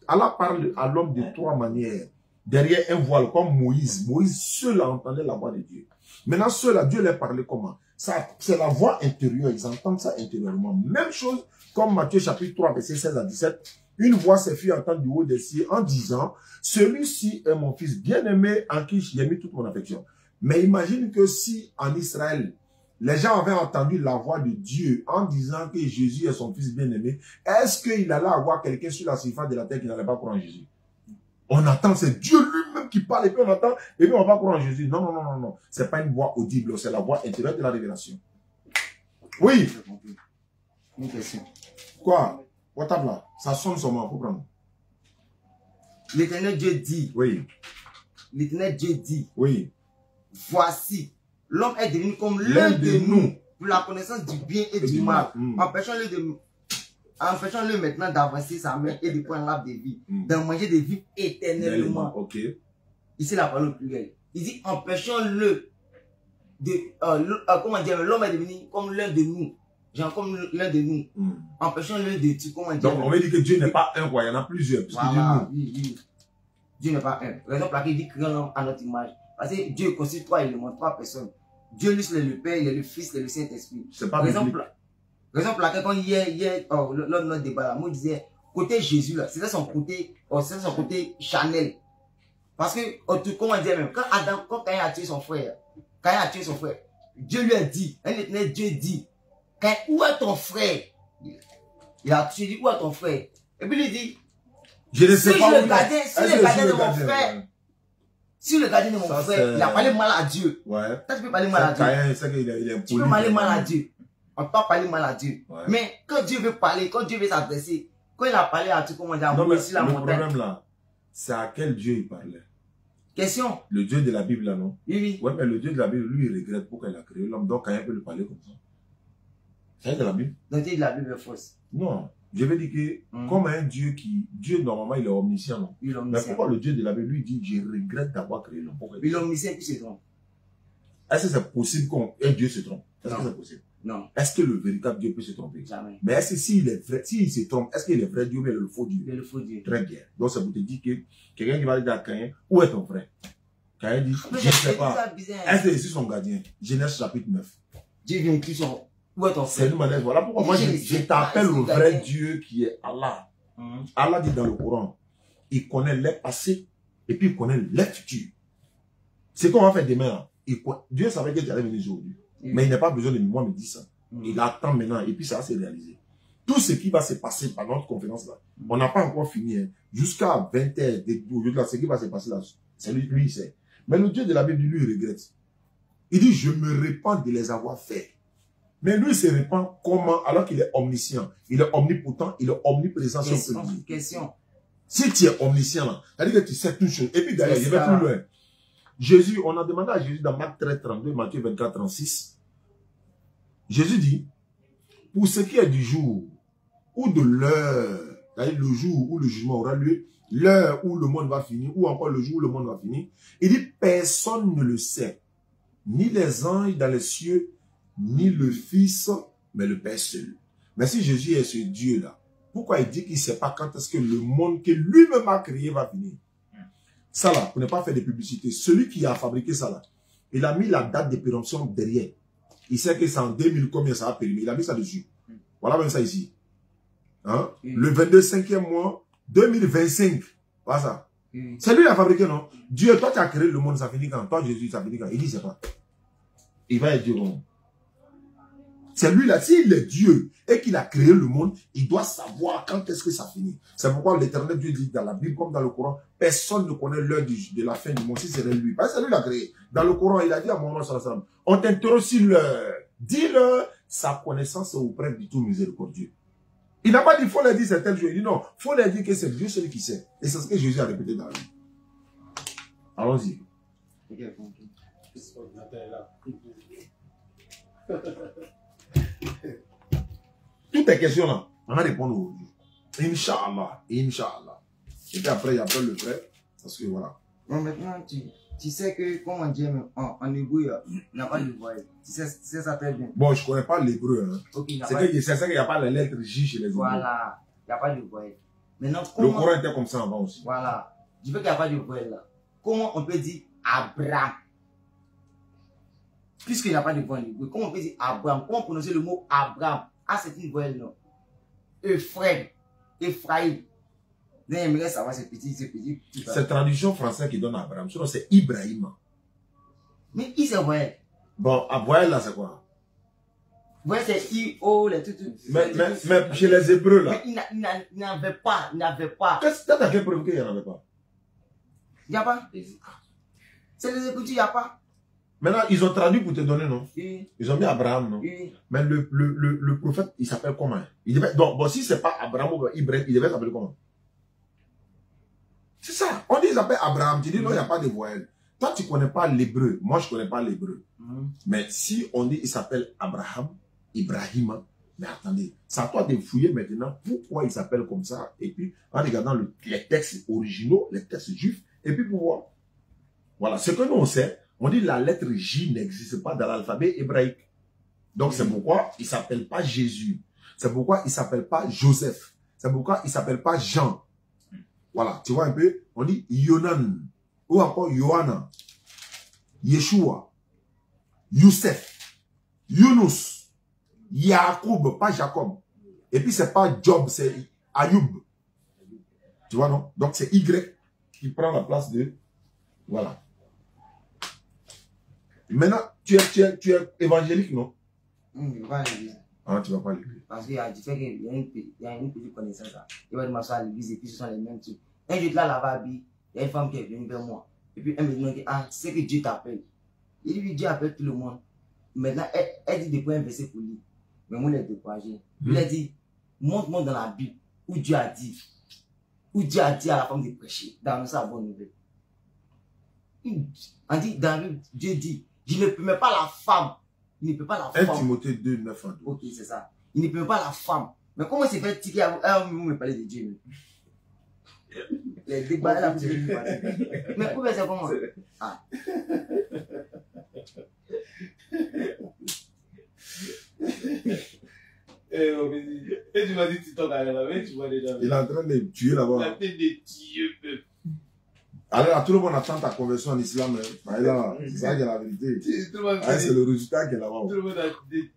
Allah parle à l'homme de 3 manières. Derrière un voile, comme Moïse. Moïse seul entendait la voix de Dieu. Maintenant, seul à Dieu leur parlait comment? C'est la voix intérieure, ils entendent ça intérieurement. Même chose comme Matthieu chapitre 3, verset 16 à 17. une voix s'est fait entendre du haut des cieux en disant, celui-ci est mon fils bien-aimé en qui j'ai mis toute mon affection. Mais imagine que si en Israël, les gens avaient entendu la voix de Dieu en disant que Jésus est son fils bien-aimé, est-ce qu'il allait avoir quelqu'un sur la surface de la terre qui n'allait pas croire en Jésus? On attend, c'est Dieu lui-même qui parle et puis on attend, et puis on va pas croire en Jésus. Non, non, non, non, non. C'est pas une voix audible, c'est la voix intérieure de la révélation. Oui. Une question. Quoi? WhatsApp là, ça sonne seulement, faut prendre. L'Éternel Dieu dit. Oui. L'Éternel Dieu dit. Oui. Voici, l'homme est devenu comme l'un de nous pour la connaissance du bien et du mal. Empêchons-le maintenant d'avancer sa main et de prendre l'arbre de vie, d'en manger de vie éternellement. Ok. Ici, la parole plurielle. Il dit, empêchons-le de, comment dire, l'homme est devenu comme l'un de nous. Genre comme l'un de nous. Empêchons-le de tuer, comment dire. Donc, on veut dire que Dieu n'est pas un roi, il y en a plusieurs. Voilà, oui. Dieu n'est pas un. Raison pour laquelle il dit créons l'homme à notre image. Parce que Dieu constitue 3 éléments, 3 personnes. Dieu, lui, c'est le Père, il est le Fils, il est le Saint-Esprit. C'est pas raison pour laquelle, quand hier, lors de notre débat, là, moi, je disais, côté Jésus, là, c'était son côté Chanel. Parce que, comment dire même, quand Caïn a tué son frère, Dieu lui a dit, Dieu dit, Caïn, où est ton frère? Il a dit, où est ton frère? Et puis il dit, je ne sais pas où le gardien de mon frère, si le gardien de mon frère, il a parlé mal à Dieu. Ouais. Toi, tu peux parler mal à Dieu. Tu peux parler mal à Dieu. On peut pas parler mal à Dieu. Ouais. Mais quand Dieu veut parler, quand Dieu veut s'adresser, quand il a parlé à Dieu, comment dire, non, mais le problème là, c'est à quel Dieu il parlait? Question. Le Dieu de la Bible là, non? Oui. Ouais, mais le Dieu de la Bible, lui, il regrette pourquoi il a créé l'homme. Donc, quand il peut lui parler comme ça. C'est de la Bible? Donc, Dieu de la Bible est fausse. Non. Je veux dire que, comme un Dieu Dieu, normalement, il est omniscient, non? Il est omniscient. Mais pourquoi le Dieu de la Bible lui dit, je regrette d'avoir créé l'homme? Il est omniscient qui se trompe. Est-ce que c'est possible qu'un Dieu se trompe? Est-ce que c'est possible? Non. Est-ce que le véritable Dieu peut se tromper? Jamais. Mais est-ce que s'il est vrai, s'il se trompe, est-ce qu'il est vrai Dieu ou le faux Dieu? Il est le faux Dieu. Très bien. Donc, ça vous te dit que quelqu'un qui va dire à Caïn, où est ton frère? Caïn dit, je ne sais pas. Est-ce que c'est son gardien? Genèse chapitre 9. Dieu vient qui sont. Où est ton frère? C'est une manière. Voilà pourquoi moi je t'appelle le vrai Dieu qui est Allah. Allah dit dans le Coran, il connaît les passés et puis il connaît les futurs. C'est qu'on va faire demain là. Dieu savait que tu allais venir aujourd'hui. Mais il n'a pas besoin de moi me dire ça. Il attend maintenant et puis ça va se réaliser. Tout ce qui va se passer pendant notre conférence là, on n'a pas encore fini. Hein. Jusqu'à 20h, ce qui va se passer là, c'est lui, il sait. Mais le Dieu de la Bible, lui, il regrette. Il dit, je me répands de les avoir faits. Mais lui, il se répand comment? Alors qu'il est omniscient, il est omnipotent, il est omniprésent. Question. Si tu es omniscient là, c'est-à-dire que tu sais toutes choses. Et puis d'ailleurs, je vais plus loin. Jésus, on a demandé à Jésus dans Marc 13, 32, Matthieu 24, 36. Jésus dit, pour ce qui est du jour ou de l'heure, c'est-à-dire le jour où le jugement aura lieu, l'heure où le monde va finir, ou encore le jour où le monde va finir, il dit, personne ne le sait. Ni les anges dans les cieux, ni le Fils, mais le Père seul. Mais si Jésus est ce Dieu-là, pourquoi il dit qu'il ne sait pas quand est-ce que le monde que lui-même a créé va finir? Ça là, pour ne pas faire de publicité, celui qui a fabriqué ça là, il a mis la date de péremption derrière. Il sait que c'est en 2000 combien ça a périmé. Il a mis ça dessus. Voilà même ça ici. Hein? Le 22 5e mois, 2025. Voilà ça. C'est lui qui a fabriqué, non? Dieu, toi tu as créé le monde, ça finit quand? Toi Jésus, ça finit quand? Il dit c'est pas. Il va être Dieu. C'est lui là, s'il est Dieu et qu'il a créé le monde, il doit savoir quand est-ce que ça finit. C'est pourquoi l'Éternel Dieu dit dans la Bible comme dans le Coran, personne ne connaît l'heure de la fin du monde si c'est lui. Parce que c'est lui qui l'a créé. Dans le Coran, il a dit à Mohammed sallallahu alayhi wa sallam, on t'interroge sur l'heure. Dis-le, sa connaissance est auprès du tout miséricordieux. Il n'a pas dit, il faut leur dire c'est tel jour. Il dit non, il faut leur dire que c'est Dieu celui qui sait. Et c'est ce que Jésus a répété dans la Bible. Allons-y. Toutes tes questions là, on va répondre aujourd'hui. Inch'Allah. Inch'Allah. Et puis après, il y a pas le vrai. Parce que voilà. Bon, maintenant, tu sais que, comment dire, en hébreu, il n'y a pas de voyelle. Tu sais ça très bien. Bon, je ne connais pas l'hébreu. Hein. Okay, c'est ça qu'il n'y a pas les lettres J chez les hébreux. Voilà. Il n'y a pas de voyelle. Maintenant, le Coran était comme ça avant aussi. Voilà. Du fait qu'il n'y a pas de voyelle là. Comment on peut dire Abraham? Puisqu'il n'y a pas de voyelle en hébreu, comment on peut dire Abraham? Comment prononcer le mot Abraham? Ah, c'est une voyelle, non. Ephraim. Ephraïm. J'aimerais savoir ce petit. C'est traduction française qui donne Abraham. Sinon, c'est Ibrahim. Mais il se voyait. Bon, à voyelle là, c'est quoi? Voyelle, c'est I-O, les tout. Mais chez les Hébreux là. Mais il n'avait pas. T'as quelle preuve qu'il n'y en avait pas? Il n'y a pas. C'est les Hébreux, il n'y a pas. Maintenant, ils ont traduit pour te donner, non? Oui. Ils ont mis Abraham, non? Oui. Mais le prophète, il s'appelle comment? Donc, bon, si c'est pas Abraham ou Ibrahim, il devait s'appeler comment? C'est ça. On dit il s'appelle Abraham. Tu dis non, il n'y a pas de voyelle. Toi, tu ne connais pas l'hébreu. Moi, je ne connais pas l'hébreu. Mais si on dit il s'appelle Abraham, Ibrahim, mais attendez, c'est à toi de fouiller maintenant pourquoi il s'appelle comme ça. Et puis, en regardant les textes originaux, les textes juifs, et puis pour voir. Voilà. Ce que nous on sait, on dit la lettre J n'existe pas dans l'alphabet hébraïque. Donc, c'est pourquoi il ne s'appelle pas Jésus. C'est pourquoi il ne s'appelle pas Joseph. C'est pourquoi il ne s'appelle pas Jean. Voilà, tu vois un peu, on dit Yonan, ou encore Yohana, Yeshua, Youssef, Yunus, Yacoub, pas Jacob. Et puis c'est pas Job, c'est Ayoub. Tu vois non? Donc c'est Y qui prend la place de... Voilà. Maintenant, tu es évangélique, non? Ah, tu vas pas à l'église. Parce qu'il y a une petite connaissance là. Il va m'asseoir à l'église et puis ce sont les mêmes trucs. Un jour là-bas, il y a une femme qui est venue vers moi. Et puis elle me demande, c'est que Dieu t'appelle. Il lui dit, Dieu appelle tout le monde. Maintenant, elle dit de quoi un verset pour lui. Mais moi, elle est découragée. Il a dit, montre-moi dans la Bible où Dieu a dit à la femme de prêcher. Dans sa bonne nouvelle. On dit, dans la Bible, Dieu dit, je ne permets pas la femme. Il ne peut pas la femme. 1 Timothée 2, 9 à 12. Ok, c'est ça. Il ne peut pas la femme. Mais comment c'est fait tiquer à vous me parler de Dieu? Les débats là, vous devez lui parler. Mais pourquoi c'est comment? Ah. Et tu m'as dit, tu t'en as là, tu vois déjà. Il est en train de tuer là-bas. Il est en train de tuer. Alors là, tout le monde attend ta conversion en islam. C'est ça qui est la vérité. C'est le résultat qui est là-bas. Tout le monde a dit.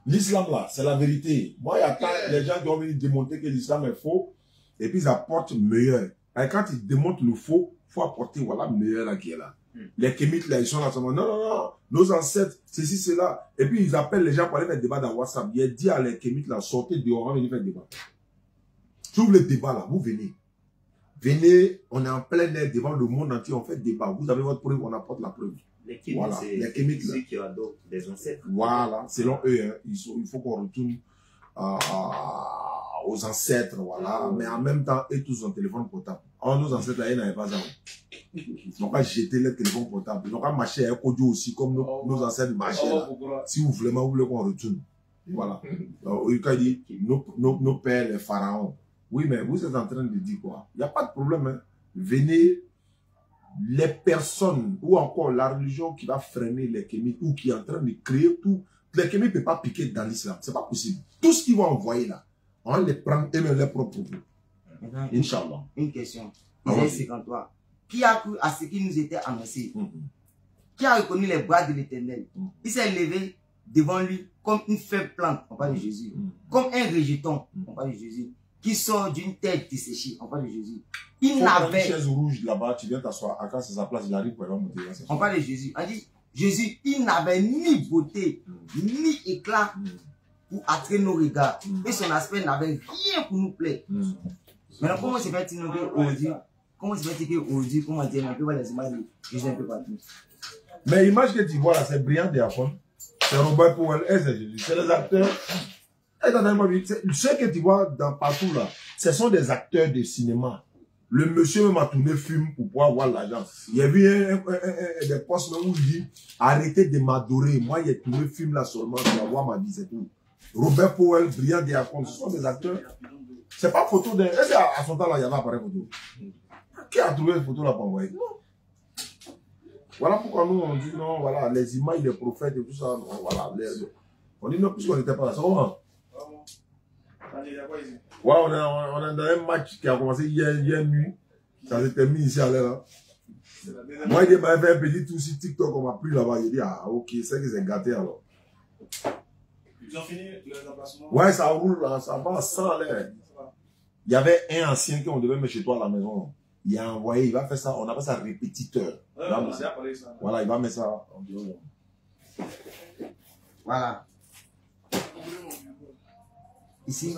L'islam là, c'est la vérité. Moi, il y a les gens qui ont venu démontrer que l'islam est faux, et puis ils apportent meilleur. Et quand ils démontrent le faux, il faut apporter, voilà, meilleur là qui est là. Les kémites là, ils sont là, non, nos ancêtres, ceci, cela. Et puis ils appellent les gens pour aller faire débat dans WhatsApp. Il a dit à les kémites là, sortez dehors, on va venir faire débat. J'ouvre le débat là, vous venez. Venez, on est en plein air devant le monde entier, on fait débat. Vous avez votre preuve, on apporte la preuve. Les kémites, voilà, c'est ceux qui adoptent des ancêtres. Voilà, selon eux, hein, il faut qu'on retourne aux ancêtres, voilà. Mais en même temps, eux tous ont téléphone portable. Or, nos ancêtres là, ils n'avaient pas ça. Ils n'ont pas jeté les téléphones portables. Ils n'ont pas marché à Kodio aussi, comme nos ancêtres marchaient là. Si vous voulez qu'on retourne. Voilà. Quand il dit, nos pères, les pharaons. Oui, mais vous êtes en train de dire quoi? Il n'y a pas de problème, hein. Venez, les personnes, ou encore la religion qui va freiner les kémites, ou qui est en train de créer tout. Les kémites ne peuvent pas piquer dans l'islam. C'est pas possible. Tout ce qu'ils vont envoyer là, on les prend et les propres. Inch'Allah. Une question. Isaïe 53. Qui a cru à ce qui nous était annoncé? Qui a reconnu les bras de l'Éternel? Il s'est levé devant lui comme une faible plante, on parle de Jésus. Comme un rejeton, on parle de Jésus. Qui sort d'une tête desséchée, on parle de Jésus. Il n'avait... une chaise rouge là-bas, tu viens t'asseoir. Quand c'est sa place, il arrive pour monter. On parle de Jésus. On dit, Jésus, il n'avait ni beauté, ni éclat pour attirer nos regards. Et son aspect n'avait rien pour nous plaire. Maintenant, comment c'est fait aujourd'hui? Comment c'est fait aujourd'hui? Comment dire, on peut voir les images de Jésus un peu partout. Mais l'image que tu vois là, c'est brillant Diaphone. C'est Robert Powell et c'est Jésus. C'est les acteurs. Ceux que tu vois dans partout là, ce sont des acteurs de cinéma. Le monsieur même a tourné film pour pouvoir avoir l'argent. Il y a eu des postes où il dit arrêtez de m'adorer. Moi, il a tourné film là seulement pour avoir ma vie, c'est tout. Robert Powell, brillant Diaphone, ce sont des acteurs. C'est pas photo de. Est-ce qu'à son temps là, il y avait appareil photo? Qui a trouvé une photo là pour envoyer? Voilà pourquoi nous on dit non, voilà, les images des prophètes et tout ça, non, voilà. On dit non, puisqu'on n'était pas là. C'est comment? Ouais, on est dans un match qui a commencé hier nuit. Ça s'est terminé ici à l'heure. Moi, il m'a fait un petit tour sur TikTok, on m'a pris là-bas. Il dit, ah, ok, c'est que c'est gâté alors. Ils ont fini le remplacement? Ouais, ça roule là, ça va sans l'air. Il y avait un ancien qu'on devait mettre chez toi à la maison. Il a envoyé, il va faire ça, on appelle ça répétiteur. Ouais, voilà, il va mettre ça. Voilà. Ici,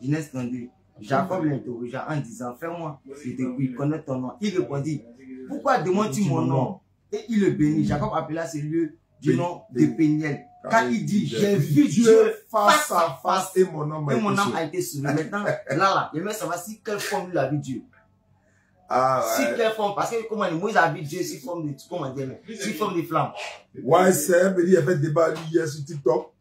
Genèse 32. Jacob l'interrogea en disant, fais-moi, il connaît ton nom. Il répondit, pourquoi demandes-tu mon nom? Et il le bénit. Jacob appela ce lieu du nom de Péniel. Car il dit, j'ai vu Dieu face à face et mon âme a été sauvé. Maintenant, là, il veut savoir si quelle forme il a vu Dieu. Ah, ouais. Si quelle forme, parce que comment Moïse a vu Dieu sous forme de, comment dire, sous forme de flamme. Ouais, c'est un petit, il a fait débat lui hier sur TikTok.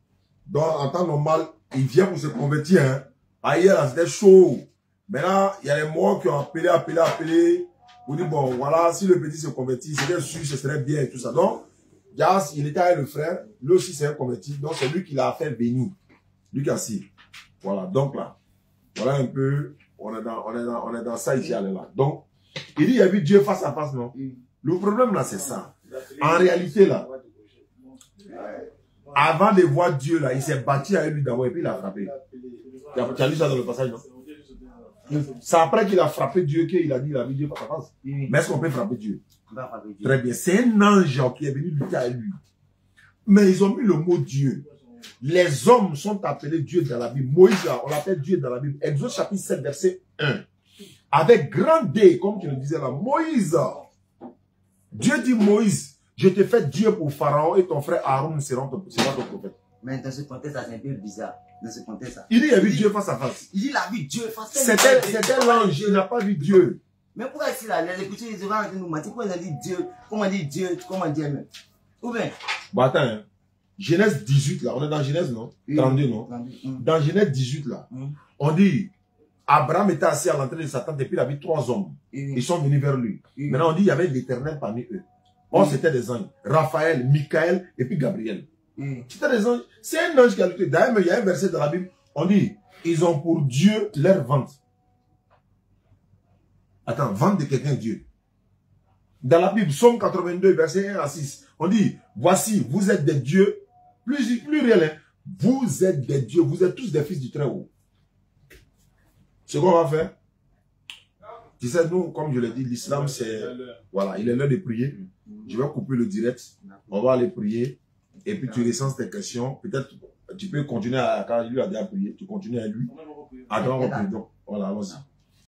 Donc, en temps normal, il vient pour se convertir. Hein. Ailleurs, c'était chaud. Maintenant, il y a les morts qui ont appelé. Pour dire, bon, voilà, si le petit se convertit, c'est sûr, ce serait bien et tout ça. Donc, Jas, il était avec le frère. Lui aussi, c'est un converti. Donc, c'est lui qui l'a fait venir. Lui qui a si. Voilà, donc là. Voilà un peu, on est dans ça ici, allez là. Donc, il dit, il a vu Dieu face à face, non? Le problème là, c'est ça. En réalité, là, avant de voir Dieu, là, il s'est battu avec lui d'abord et puis il a frappé. Tu as lu ça dans le passage, non? C'est après qu'il a frappé Dieu qu'il a dit il a vu Dieu face à face. Mais est-ce qu'on peut frapper Dieu? Très bien. C'est un ange qui est venu lutter avec lui. Mais ils ont mis le mot Dieu. Les hommes sont appelés Dieu dans la Bible. Moïse, on l'appelle Dieu dans la Bible. Exode chapitre 7, verset 1. Avec grand D, comme tu le disais là, Moïse. Dieu dit Moïse, je te fais Dieu pour Pharaon et ton frère Aaron sera ton prophète. Mais dans ce contexte, c'est un peu bizarre. Dans ce contexte, il dit, il a vu Dieu face à face. Il dit, il a vu Dieu face à face. C'était l'ange, il n'a pas vu Dieu. Mais pourquoi ici, là, les écritures, ils vont nous mentir. Pourquoi ils ont dit Dieu? Comment dit Dieu? Comment dire même? Ou bien? Bon, attends, hein. Genèse 18, là. On est dans Genèse, non? 32, non? Dans Genèse 18, là. On dit, Abraham était assis à l'entrée de sa tente et puis il a vu 3 hommes. Ils sont venus vers lui. Maintenant, on dit, il y avait l'Éternel parmi eux. Or, c'était des anges. Raphaël, Michael et puis Gabriel. C'était des anges. C'est un ange qui a lutté. D'ailleurs, il y a un verset dans la Bible. On dit, ils ont pour Dieu leur vente. Attends, vente de quelqu'un Dieu. Dans la Bible, Somme 82, verset 1 à 6. On dit, voici, vous êtes des dieux. Plus réel, hein. Vous êtes des dieux. Vous êtes tous des fils du Très-Haut. C'est quoi on va faire? Tu sais, nous, comme je l'ai dit, l'islam, c'est... Voilà, il est l'heure de prier. Je vais couper le direct. On va aller prier. Et puis tu recenses tes questions. Peut-être tu peux continuer à... Quand lui a déjà prié, tu continues à lui. Attends, on va prier. Donc, voilà, allons-y.